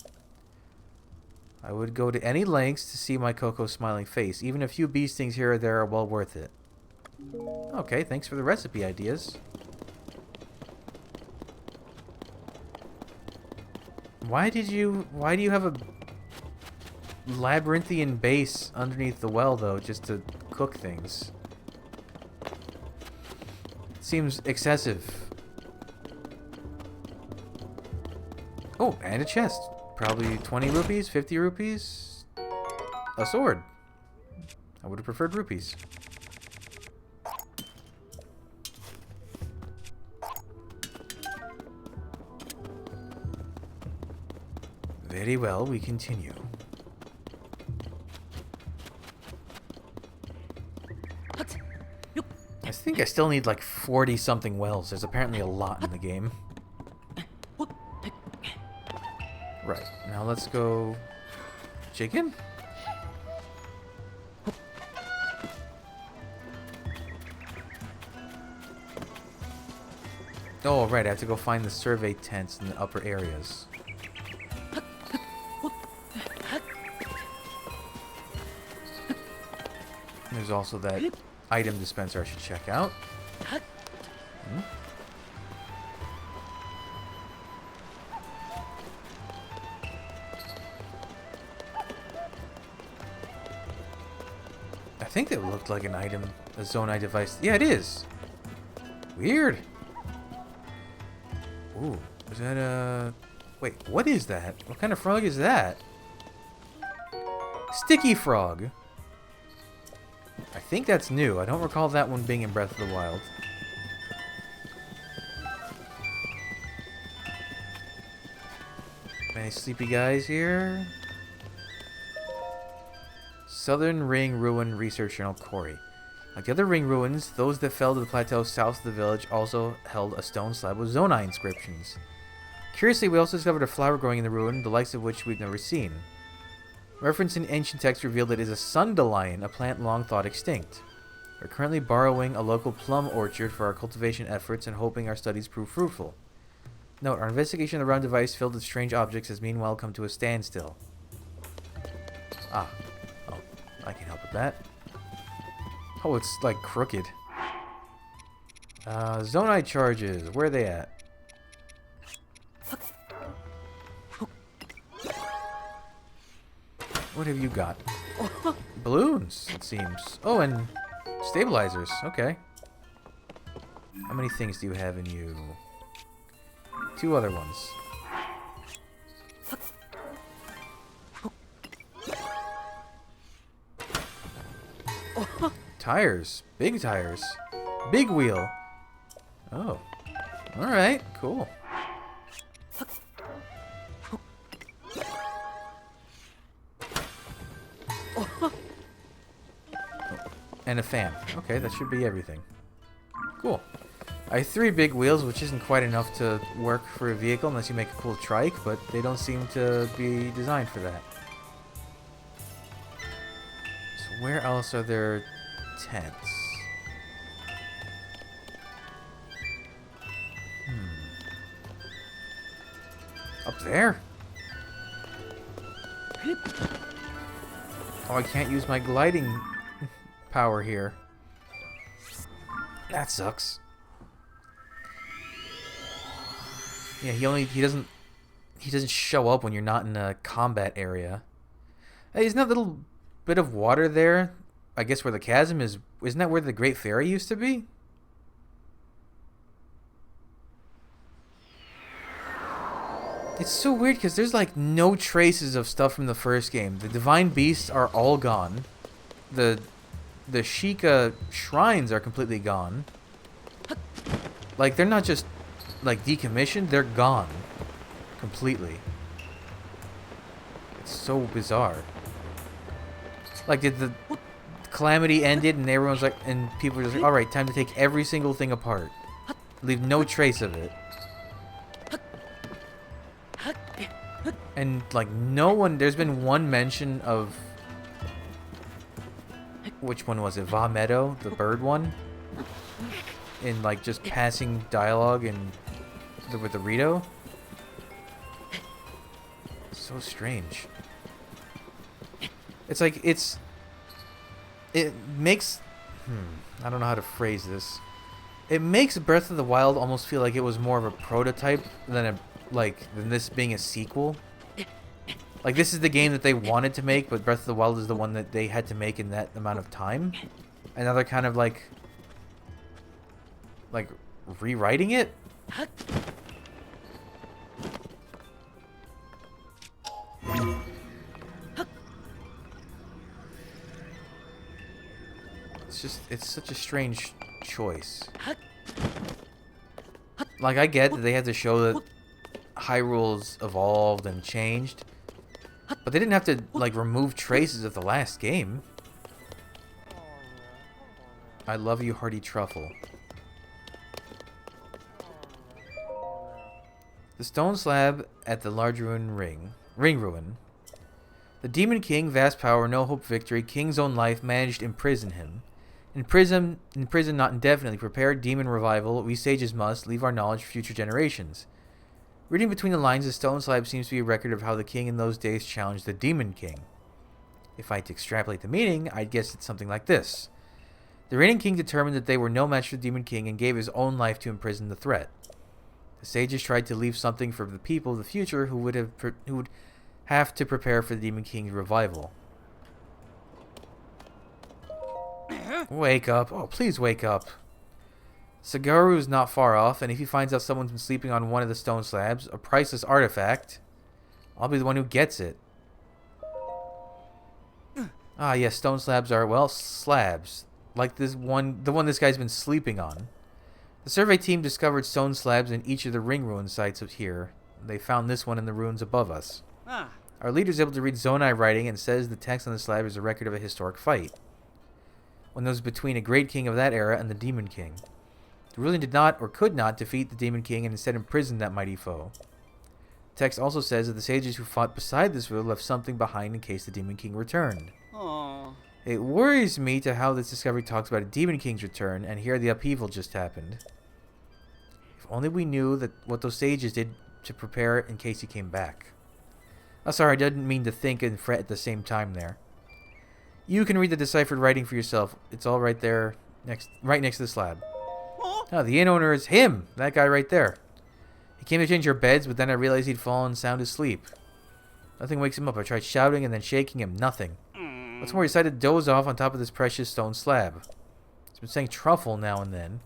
I would go to any lengths to see my Coco's smiling face. Even a few bee stings here or there are well worth it. Okay, thanks for the recipe ideas. Why do you have a labyrinthian base underneath the well, though, just to cook things? Seems excessive. Oh, and a chest. Probably 20 rupees, 50 rupees. A sword. I would have preferred rupees. Very well, we continue. I think I still need like 40 something wells. There's apparently a lot in the game. Right, now let's go... Chicken? Oh, right, I have to go find the survey tents in the upper areas. There's also that item dispenser I should check out. Hmm? I think that looked like an item, a Zonai device. Yeah, it is. Weird. Ooh, is that a... Wait, what is that? What kind of frog is that? Sticky frog. I think that's new. I don't recall that one being in Breath of the Wild. Any sleepy guys here? Southern Ring Ruin Research Journal, Corey. Like the other ring ruins, those that fell to the plateau south of the village also held a stone slab with Zonai inscriptions. Curiously, we also discovered a flower growing in the ruin, the likes of which we've never seen. Reference in ancient texts revealed it is a sundelion, a plant long thought extinct. We're currently borrowing a local plum orchard for our cultivation efforts and hoping our studies prove fruitful. Note, our investigation of the round device filled with strange objects has meanwhile come to a standstill. Ah. Oh, I can help with that. Oh, it's like crooked. Zonai charges. Where are they at? What have you got? Balloons, it seems. Oh, and stabilizers. Okay. How many things do you have in you? 2 other ones. Tires. Big tires. Big wheel. Oh. Alright, cool. And a fan. Okay, that should be everything. Cool. I have 3 big wheels, which isn't quite enough to work for a vehicle unless you make a cool trike, but they don't seem to be designed for that. So where else are there tents? Up there? Oh, I can't use my gliding power here. That sucks. Yeah, he doesn't show up when you're not in a combat area. Hey, isn't that little bit of water there? I guess where the chasm is. Isn't that where the Great Fairy used to be? It's so weird because there's like no traces of stuff from the first game. The divine beasts are all gone. The Sheikah shrines are completely gone. Like they're not just like decommissioned, they're gone completely. It's so bizarre. Like did the calamity ended and everyone's like, and people were just like, all right, time to take every single thing apart, leave no trace of it. And like no one, there's been one mention of, which one was it? Va Meadow, the bird one, in like just passing dialogue and with the Rito. So strange. It's like it makes I don't know how to phrase this. It makes Breath of the Wild almost feel like it was more of a prototype than this being a sequel. Like this is the game that they wanted to make, but Breath of the Wild is the one that they had to make in that amount of time. And now they're kind of like rewriting it. It's such a strange choice. Like I get that they had to show that Hyrule's evolved and changed, But they didn't have to, like, remove traces of the last game. I love you, Hearty Truffle. The stone slab at the large ring ruin. The Demon King, vast power, no hope victory, King's own life, managed to imprison him. Imprison not indefinitely, prepared demon revival, we sages must leave our knowledge for future generations. Reading between the lines, the stone slab seems to be a record of how the king in those days challenged the Demon King. If I had to extrapolate the meaning, I'd guess it's something like this. The reigning king determined that they were no match for the Demon King and gave his own life to imprison the threat. The sages tried to leave something for the people of the future who would have to prepare for the Demon King's revival. Wake up. Oh, please wake up. Sagaru is not far off, and if he finds out someone's been sleeping on one of the stone slabs, a priceless artifact, I'll be the one who gets it. Ah, yes, stone slabs are, well, slabs. Like the one this guy's been sleeping on. The survey team discovered stone slabs in each of the ring ruin sites here. They found this one in the ruins above us. Our leader is able to read Zonai writing and says the text on the slab is a record of a historic fight. One that was between a great king of that era and the Demon King. The ruler did not or could not defeat the Demon King and instead imprisoned that mighty foe. The text also says that the sages who fought beside this ruler left something behind in case the Demon King returned.
Aww.
It worries me to how this discovery talks about a Demon King's return, and here the upheaval just happened. If only we knew that what those sages did to prepare in case he came back. Oh, sorry, I didn't mean to think and fret at the same time there. You can read the deciphered writing for yourself. It's all right there, right next to the slab. Oh, the inn owner is him, that guy right there. He came to change your beds, but then I realized he'd fallen sound asleep. Nothing wakes him up. I tried shouting and then shaking him. Nothing. What's more, he decided to doze off on top of this precious stone slab. He's been saying truffle now and then.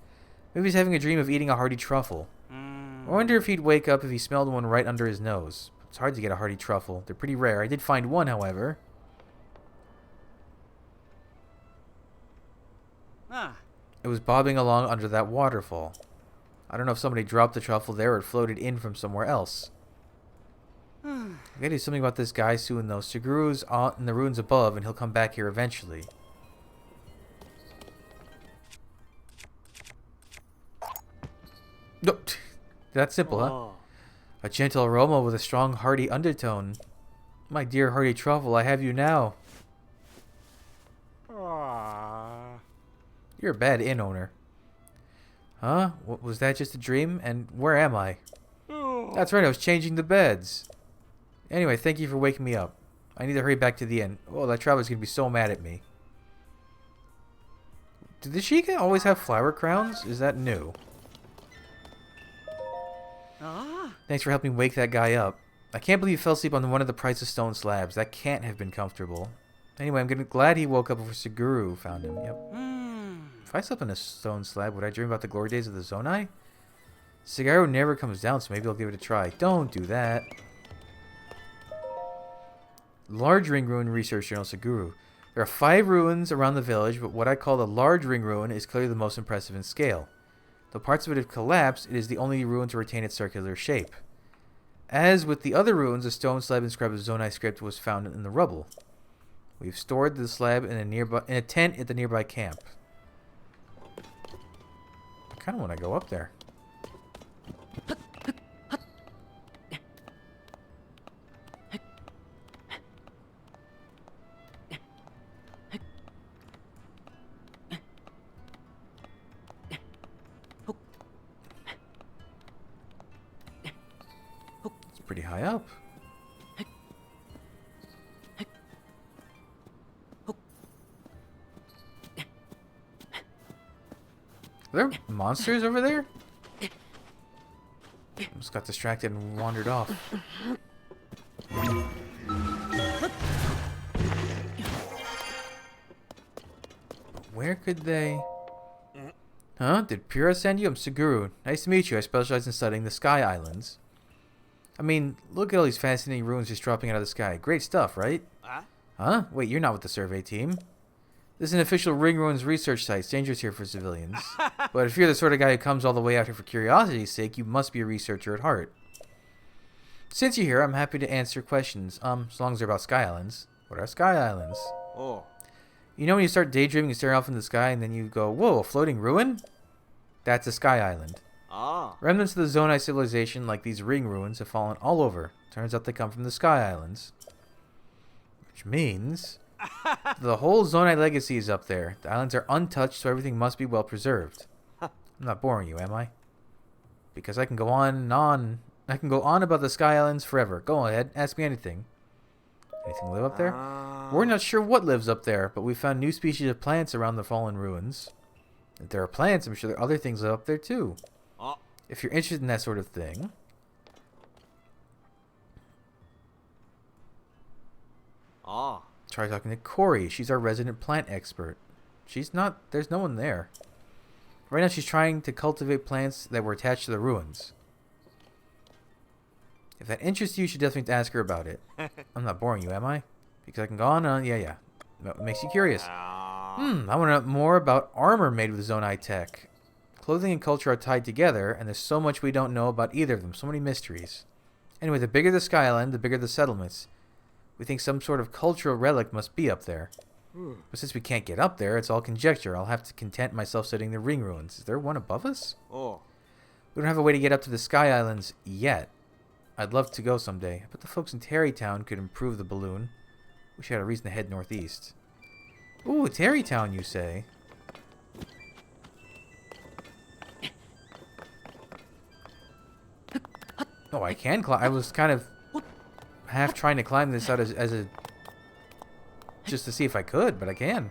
Maybe he's having a dream of eating a hearty truffle. I wonder if he'd wake up if he smelled one right under his nose. It's hard to get a hearty truffle. They're pretty rare. I did find one, however. It was bobbing along under that waterfall. I don't know if somebody dropped the truffle there or it floated in from somewhere else. I gotta do something about this guy soon, though. Suguru in the ruins above, and he'll come back here eventually. No, that's simple, huh? A gentle aroma with a strong, hearty undertone. My dear hearty truffle, I have you now. You're a bad inn owner. Huh? Was that just a dream? And where am I? That's right, I was changing the beds. Anyway, thank you for waking me up. I need to hurry back to the inn. Oh, that traveler's going to be so mad at me. Did the Sheikah always have flower crowns? Is that new? Thanks for helping wake that guy up. I can't believe he fell asleep on one of the priceless stone slabs. That can't have been comfortable. Anyway, I'm glad he woke up before Suguru found him. Yep. If I slept on a stone slab, would I dream about the glory days of the Zonai? Suguru never comes down, so maybe I'll give it a try. Don't do that. Large Ring Ruin Research Journal, Suguru. There are 5 ruins around the village, but what I call the large ring ruin is clearly the most impressive in scale. Though parts of it have collapsed, it is the only ruin to retain its circular shape. As with the other ruins, a stone slab inscribed with Zonai script was found in the rubble. We've stored the slab in a tent at the nearby camp. I kind of want to go up there. It's pretty high up. Are there monsters over there? Almost got distracted and wandered off. Where could they... Huh? Did Pura send you? I'm Suguru. Nice to meet you. I specialize in studying the Sky Islands. I mean, look at all these fascinating ruins just dropping out of the sky. Great stuff, right? Huh? Wait, you're not with the survey team. This is an official Ring Ruins research site. It's dangerous here for civilians. But if you're the sort of guy who comes all the way out here for curiosity's sake, you must be a researcher at heart. Since you're here, I'm happy to answer questions. As long as they're about Sky Islands. What are Sky Islands?
Oh.
You know when you start daydreaming and stare off in the sky and then you go, whoa, a floating ruin? That's a Sky Island.
Ah.
Remnants of the Zonai civilization, like these ring ruins, have fallen all over. Turns out they come from the Sky Islands. Which means the whole Zonai legacy is up there. The islands are untouched, so everything must be well preserved. I'm not boring you, am I? Because I can go on and on. I can go on about the Sky Islands forever. Go ahead, ask me anything. Anything live up there? We're not sure what lives up there, but we found new species of plants around the fallen ruins. If there are plants, I'm sure there are other things live up there too.
Oh.
If you're interested in that sort of thing.
Ah.
Try talking to Corey. She's our resident plant expert. She's not... There's no one there. Right now she's trying to cultivate plants that were attached to the ruins. If that interests you, you should definitely ask her about it. I'm not boring you, am I? Because I can go on and on. Yeah. That makes you curious. I want to know more about armor made with Zonai tech. Clothing and culture are tied together, and there's so much we don't know about either of them. So many mysteries. Anyway, the bigger the Sky Island, the bigger the settlements. We think some sort of cultural relic must be up there. But since we can't get up there, it's all conjecture. I'll have to content myself studying the ring ruins. Is there one above us?
Oh.
We don't have a way to get up to the Sky Islands yet. I'd love to go someday, but the folks in Terrytown could improve the balloon. Wish I had a reason to head northeast. Ooh, Terrytown, you say? Oh, I can climb. I was kind of half trying to climb this out as a... just to see if I could, but I can.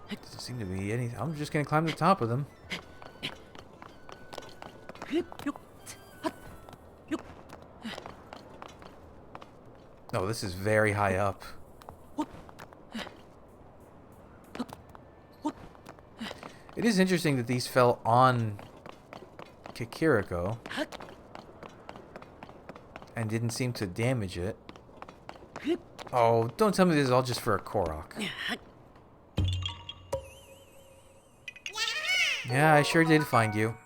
Doesn't seem to be anything. I'm just going to climb the top of them. Oh, this is very high up. It is interesting that these fell on Kikiriko and didn't seem to damage it. Oh, don't tell me this is all just for a Korok. Yeah, I sure did find you.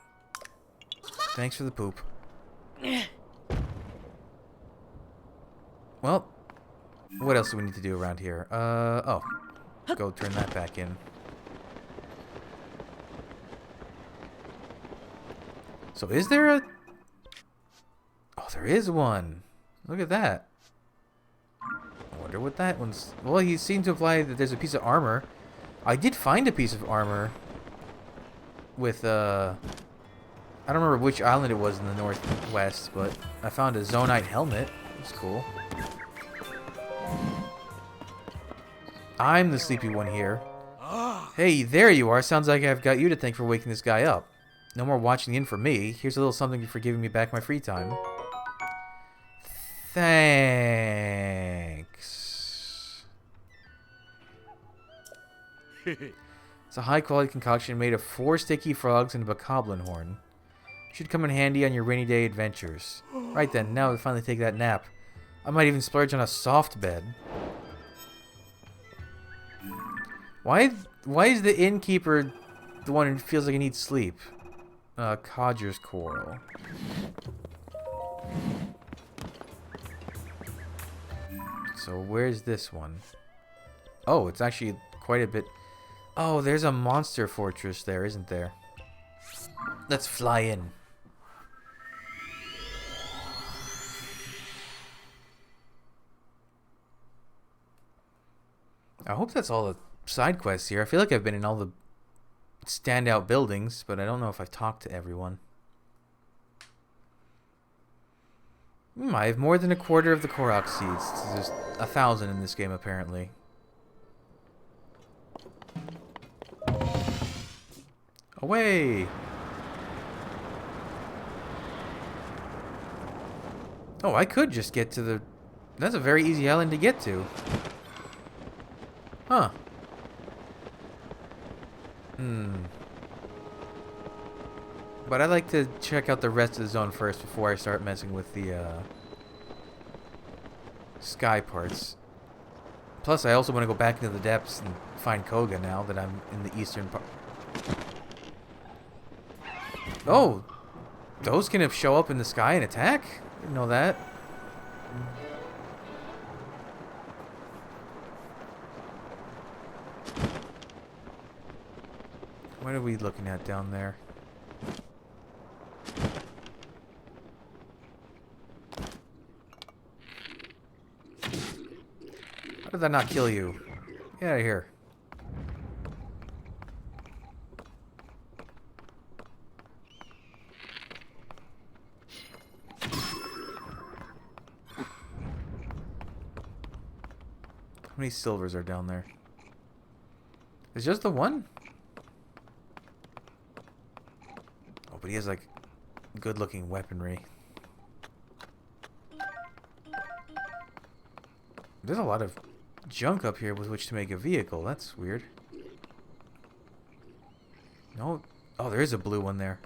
Thanks for the poop. Well, what else do we need to do around here? Oh. Go turn that back in. So is there a... Oh, there is one. Look at that. I wonder what that one's... Well, he seemed to imply that there's a piece of armor. I did find a piece of armor with, I don't remember which island it was in the northwest, but I found a Zonite helmet. It's cool. I'm the sleepy one here. Hey, there you are. Sounds like I've got you to thank for waking this guy up. No more watching in for me. Here's a little something for giving me back my free time. Thanks. It's a high-quality concoction made of 4 sticky frogs and a bokoblin horn. Should come in handy on your rainy day adventures. Right then, now to finally take that nap. I might even splurge on a soft bed. Why is the innkeeper the one who feels like he needs sleep? Codger's Coral. So where's this one? Oh, it's actually quite a bit... Oh, there's a monster fortress there, isn't there? Let's fly in. I hope that's all the side quests here. I feel like I've been in all the standout buildings, but I don't know if I've talked to everyone. I have more than a quarter of the Korok seeds. There's 1,000 in this game, apparently. Away! Oh, I could just get to the... That's a very easy island to get to. Huh. But I'd like to check out the rest of the zone first before I start messing with the sky parts. Plus, I also want to go back into the depths and find Koga now that I'm in the eastern part. Oh, those can show up in the sky and attack? Didn't know that. What are we looking at down there? How did that not kill you? Get out of here. How many silvers are down there? Is just the one? Oh, but he has like good looking weaponry. There's a lot of junk up here with which to make a vehicle. That's weird. No. Oh, there is a blue one there.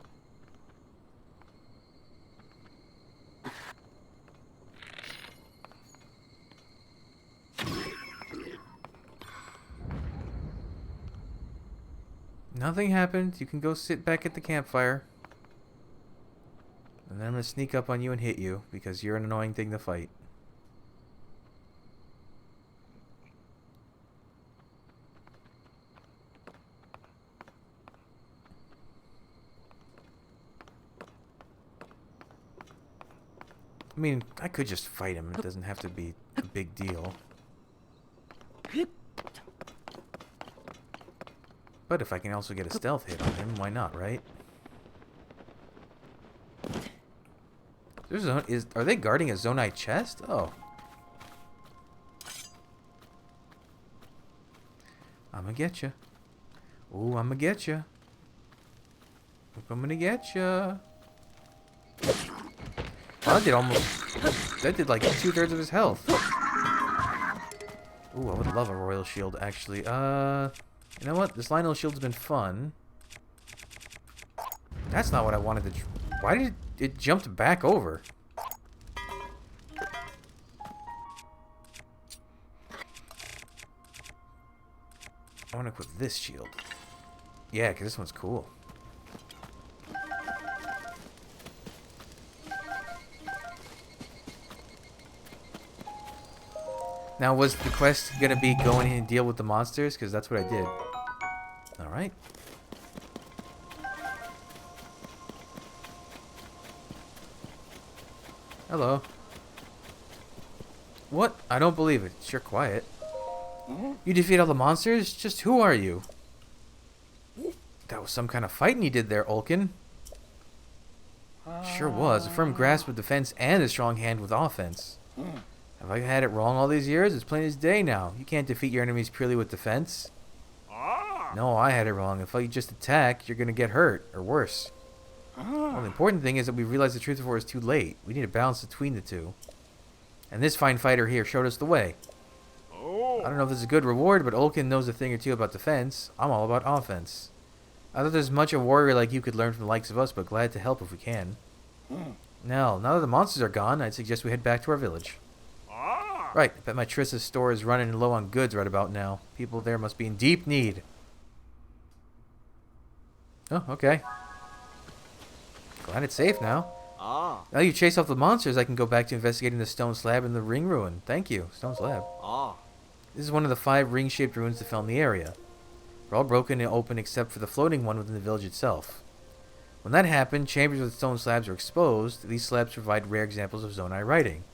Nothing happened. You can go sit back at the campfire. And then I'm going to sneak up on you and hit you because you're an annoying thing to fight. I mean, I could just fight him. It doesn't have to be a big deal. But if I can also get a stealth hit on him, why not, right? Are they guarding a Zonite chest? Oh. I'ma get you. Ooh, I'ma get you. I'm gonna get you. Oh, that did like 2/3 of his health. Ooh, I would love a royal shield, actually. You know what? This Lionel shield's been fun. That's not what I wanted to... Why did it jumped back over? I want to equip this shield. Yeah, because this one's cool. Now, was the quest going to be going in and deal with the monsters? Because that's what I did. Alright. Hello. What? I don't believe it. It's sure quiet. You defeat all the monsters? Just who are you? That was some kind of fighting you did there, Ulkin. Sure was. A firm grasp with defense and a strong hand with offense. Have I had it wrong all these years? It's plain as day now. You can't defeat your enemies purely with defense. No, I had it wrong. If you just attack, you're going to get hurt, or worse. Well, the important thing is that we realized the truth before it's too late. We need a balance between the two. And this fine fighter here showed us the way. I don't know if this is a good reward, but Ulkin knows a thing or two about defense. I'm all about offense. I thought there's much a warrior like you could learn from the likes of us, but glad to help if we can. Now that the monsters are gone, I'd suggest we head back to our village. Right, I bet my Triss's store is running low on goods right about now. People there must be in deep need. Oh, okay. Glad it's safe now. Now you chase off the monsters, I can go back to investigating the stone slab and the ring ruin. Thank you, stone slab. This is one of the 5 ring-shaped ruins that fell in the area. They're all broken and open except for the floating one within the village itself. When that happened, chambers with stone slabs were exposed. These slabs provide rare examples of Zonai writing.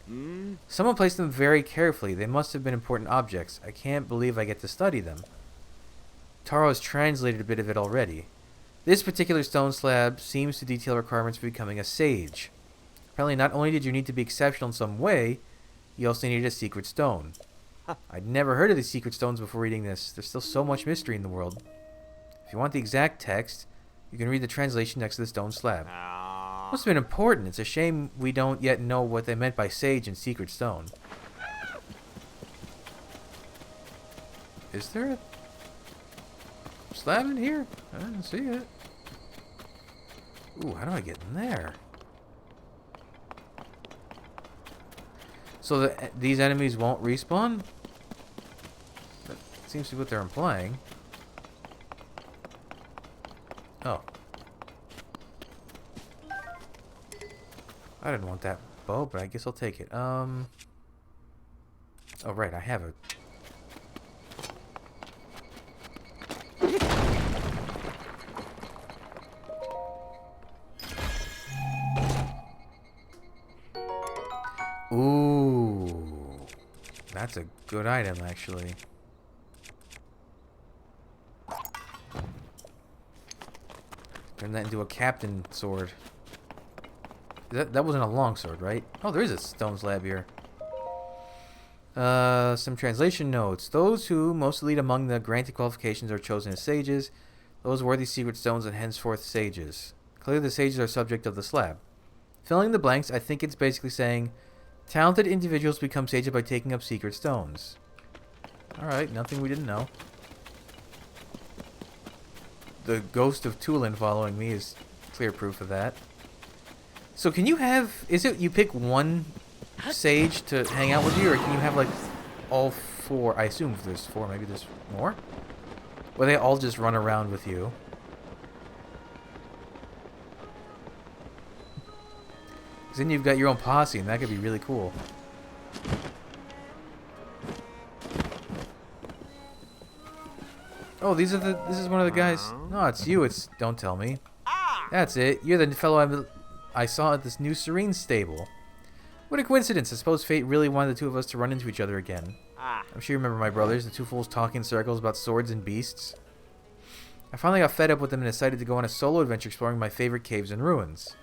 Someone placed them very carefully. They must have been important objects. I can't believe I get to study them. Taro has translated a bit of it already. This particular stone slab seems to detail requirements for becoming a sage. Apparently not only did you need to be exceptional in some way, you also needed a secret stone. I'd never heard of these secret stones before reading this. There's still so much mystery in the world. If you want the exact text, you can read the translation next to the stone slab. Must have been important. It's a shame we don't yet know what they meant by sage and secret stone. Is there a slab in here? I didn't see it. Ooh, how do I get in there? So these enemies won't respawn? That seems to be what they're implying. Oh. I didn't want that bow, but I guess I'll take it. Oh, right, I have it. Ooh. That's a good item, actually. Turn that into a captain sword. That wasn't a long sword, right? Oh, there is a stone slab here. Some translation notes. Those who most lead among the granted qualifications are chosen as sages. Those worthy secret stones and henceforth sages. Clearly the sages are subject of the slab. Filling the blanks, I think it's basically saying talented individuals become sages by taking up secret stones. Alright, nothing we didn't know. The ghost of Tulin following me is clear proof of that. So can you have... Is it you pick one sage to hang out with you, or can you have, like, all four? I assume if there's four, maybe there's more? Or they all just run around with you? Because then you've got your own posse, and that could be really cool. Oh, this is one of the guys. No, it's you. Don't tell me. That's it. You're the fellow I saw at this new Serene stable. What a coincidence. I suppose fate really wanted the two of us to run into each other again. I'm sure you remember my brothers, the two fools talking in circles about swords and beasts. I finally got fed up with them and decided to go on a solo adventure exploring my favorite caves and ruins.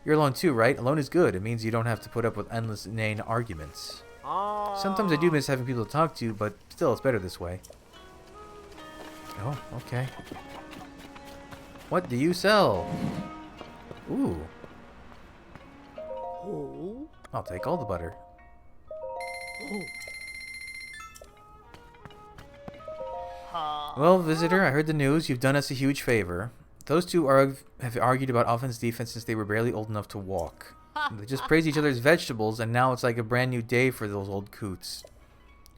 You're alone too, right? Alone is good. It means you don't have to put up with endless inane arguments. Sometimes I do miss having people to talk to, but still it's better this way. Oh, okay. What do you sell? Ooh. I'll take all the butter. Well, visitor, I heard the news. You've done us a huge favor. Those two have argued about offense-defense since they were barely old enough to walk. They just praised each other's vegetables, and now it's like a brand new day for those old coots.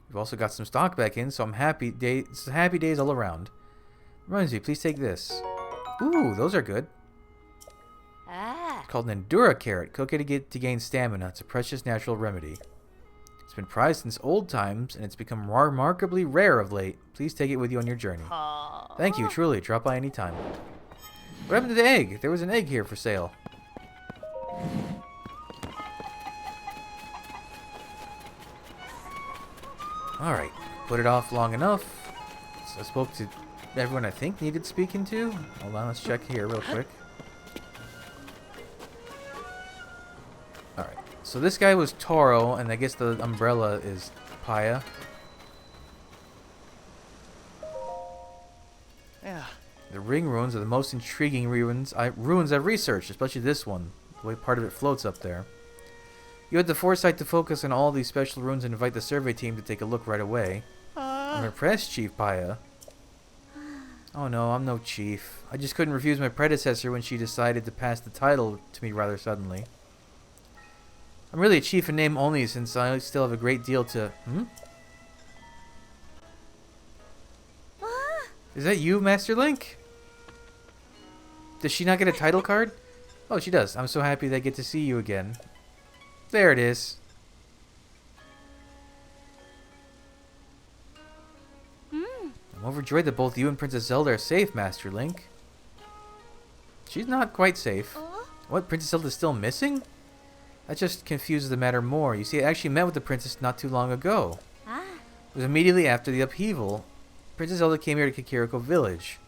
We've also got some stock back in, so I'm happy. It's happy days all around. Reminds me, please take this. Ooh, those are good. It's called an Endura Carrot. Cook it to gain stamina. It's a precious natural remedy. It's been prized since old times, and it's become remarkably rare of late. Please take it with you on your journey. Thank you, truly. Drop by any time. What happened to the egg? There was an egg here for sale. Alright, put it off long enough. So I spoke to everyone I think needed speaking to. Hold on, let's check here real quick. Alright, so this guy was Toro, and I guess the umbrella is Paya.
Yeah.
The ring ruins are the most intriguing ruins I've researched, especially this one. The way part of it floats up there. You had the foresight to focus on all these special ruins and invite the survey team to take a look right away. I'm impressed, Chief Paya. Oh no, I'm no chief. I just couldn't refuse my predecessor when she decided to pass the title to me rather suddenly. I'm really a chief in name only since I still have a great deal to... Is that you, Master Link? Does she not get a title card? Oh, she does. I'm so happy that I get to see you again. There it is. I'm overjoyed that both you and Princess Zelda are safe, Master Link. She's not quite safe. What, Princess Zelda's still missing? That just confuses the matter more. You see, I actually met with the princess not too long ago. It was immediately after the upheaval. Princess Zelda came here to Kikiriko Village.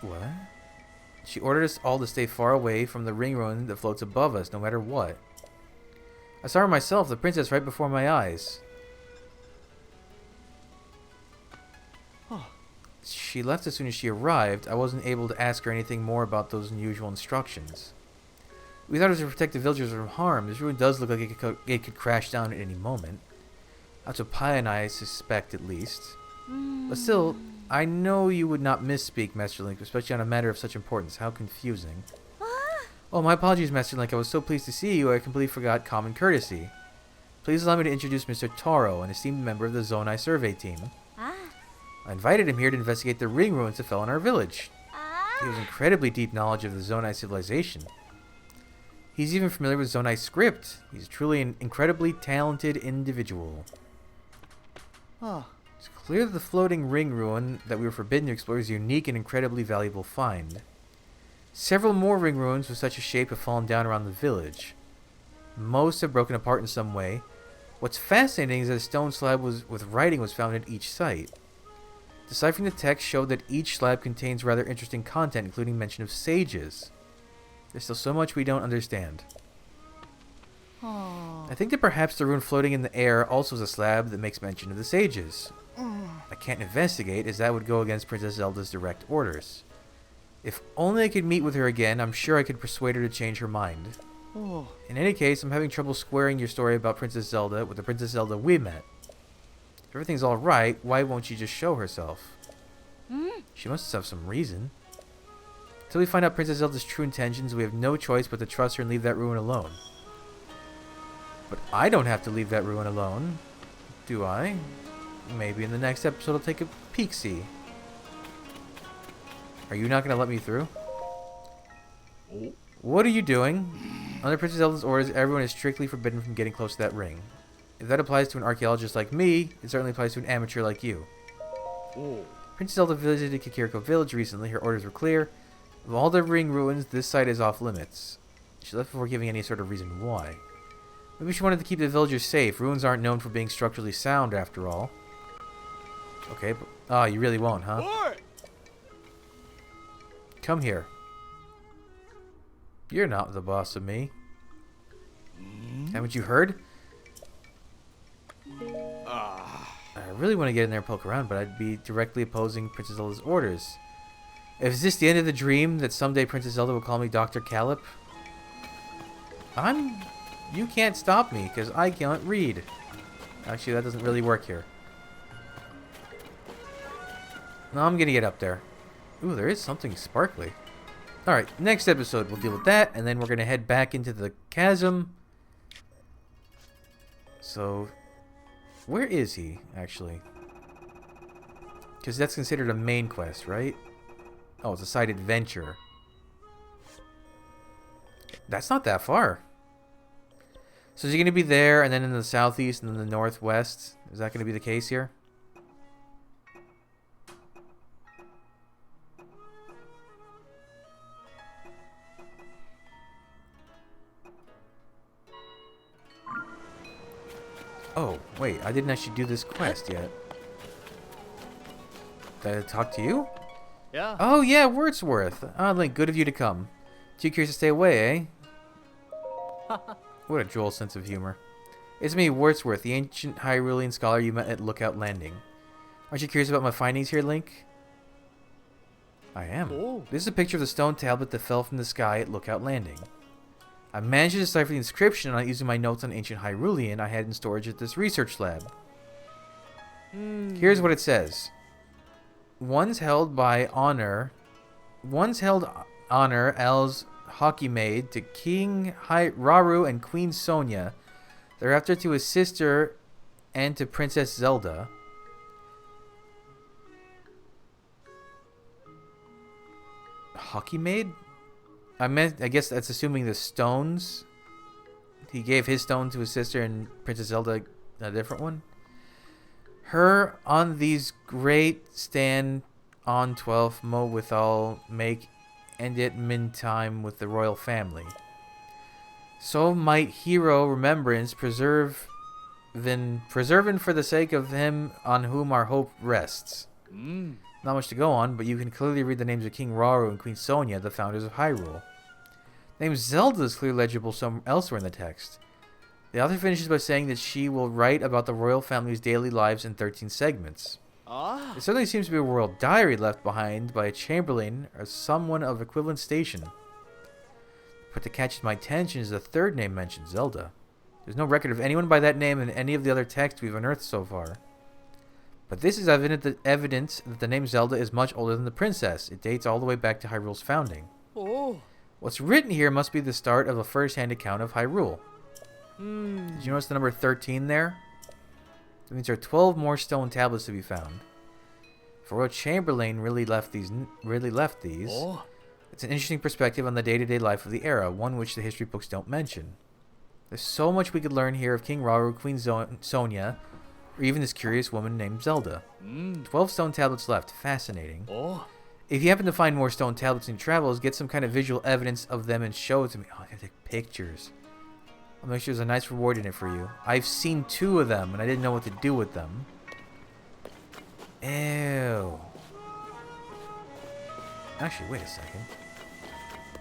What? She ordered us all to stay far away from the ring ruin that floats above us, no matter what. I saw her myself, the princess, right before my eyes. She left as soon as she arrived. I wasn't able to ask her anything more about those unusual instructions. We thought it was to protect the villagers from harm. This ruin does look like it could crash down at any moment. That's what Pi and I suspect, at least. But still, I know you would not misspeak, Master Link, especially on a matter of such importance. How confusing. Oh, my apologies, Master Link. I was so pleased to see you, I completely forgot common courtesy. Please allow me to introduce Mr. Toro, an esteemed member of the Zonai survey team. I invited him here to investigate the ring ruins that fell in our village. He has incredibly deep knowledge of the Zonai civilization. He's even familiar with Zonai script. He's truly an incredibly talented individual.
Ah.
It's clear that the floating ring ruin that we were forbidden to explore is a unique and incredibly valuable find. Several more ring ruins with such a shape have fallen down around the village. Most have broken apart in some way. What's fascinating is that a stone slab with writing was found at each site. Deciphering the text showed that each slab contains rather interesting content, including mention of sages. There's still so much we don't understand. I think that perhaps the rune floating in the air also is a slab that makes mention of the sages. I can't investigate, as that would go against Princess Zelda's direct orders. If only I could meet with her again, I'm sure I could persuade her to change her mind. In any case, I'm having trouble squaring your story about Princess Zelda with the Princess Zelda we met. If everything's alright, why won't she just show herself? She must have some reason. Until we find out Princess Zelda's true intentions, we have no choice but to trust her and leave that ruin alone. But I don't have to leave that ruin alone, do I? Maybe in the next episode I'll take a peek-see. Are you not going to let me through? What are you doing? Under Princess Zelda's orders, everyone is strictly forbidden from getting close to that ring. If that applies to an archaeologist like me, it certainly applies to an amateur like you. Princess Zelda visited Kakariko Village recently. Her orders were clear. Of all the ring ruins, this site is off limits. She left before giving any sort of reason why. Maybe she wanted to keep the villagers safe. Ruins aren't known for being structurally sound, after all. Okay, but... you really won't, huh? Come here. You're not the boss of me. Haven't you heard? I really want to get in there and poke around, but I'd be directly opposing Princess Zelda's orders. Is this the end of the dream, that someday Princess Zelda will call me Dr. Callip? You can't stop me, because I can't read. Actually, that doesn't really work here. No, I'm gonna get up there. Ooh, there is something sparkly. Alright, next episode we'll deal with that, and then we're gonna head back into the chasm. So, where is he, actually? Because that's considered a main quest, right? Oh, it's a side adventure. That's not that far. So is he going to be there, and then in the southeast, and then the northwest? Is that going to be the case here? Oh, wait, I didn't actually do this quest yet. Did I talk to you?
Yeah.
Oh, yeah, Wordsworth. Ah, Link, good of you to come. Too curious to stay away, eh? What a droll sense of humor. It's me, Wordsworth, the ancient Hyrulean scholar you met at Lookout Landing. Aren't you curious about my findings here, Link? I am.
Oh.
This is a picture of the stone tablet that fell from the sky at Lookout Landing. I managed to decipher the inscription on it using my notes on ancient Hyrulean I had in storage at this research lab. Here's what it says. Once held honor as hockey maid to King Rauru and Queen Sonia, thereafter to his sister and to Princess Zelda. Hockey maid? I guess that's assuming the stones. He gave his stone to his sister and Princess Zelda a different one. Her on these great stand on 12th mo withal make end it min time with the royal family. So might hero remembrance preserving for the sake of him on whom our hope rests. Not much to go on, but you can clearly read the names of King Rauru and Queen Sonia, the founders of Hyrule. The name Zelda is clearly legible somewhere elsewhere in the text. The author finishes by saying that she will write about the royal family's daily lives in 13 segments. There certainly seems to be a royal diary left behind by a chamberlain or someone of equivalent station. But that catches my attention is the third name mentioned, Zelda. There's no record of anyone by that name in any of the other texts we've unearthed so far. But this is evidence that the name Zelda is much older than the princess. It dates all the way back to Hyrule's founding. What's written here must be the start of a first-hand account of Hyrule. Did you notice the number 13 there? That means there are 12 more stone tablets to be found. If a royal chamberlain really left these, it's It's an interesting perspective on the day-to-day life of the era, one which the history books don't mention. There's so much we could learn here of King Rauru, Queen Sonia, or even this curious woman named Zelda. 12 stone tablets left. Fascinating.
Oh.
If you happen to find more stone tablets in your travels, get some kind of visual evidence of them and show it to me. Oh, I gotta take pictures. I'll make sure there's a nice reward in it for you. I've seen 2 of them, and I didn't know what to do with them. Ew. Actually, wait a second.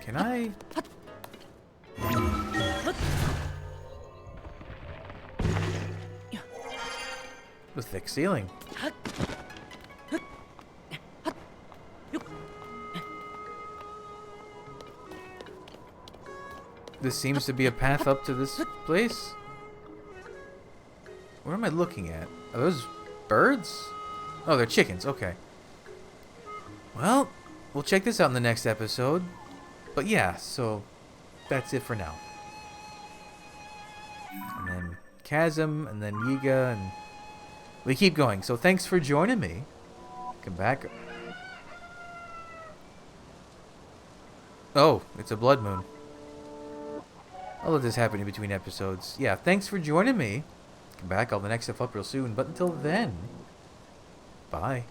Can I... The thick ceiling. This seems to be a path up to this place. What am I looking at? Are those birds? Oh, they're chickens. Okay. Well, we'll check this out in the next episode. But yeah, so that's it for now. And then Chasm, and then Yiga, and we keep going. So thanks for joining me. Come back. Oh, it's a blood moon. I'll let this happen in between episodes. Yeah, thanks for joining me. Come back. I'll have the next stuff up real soon. But until then, bye.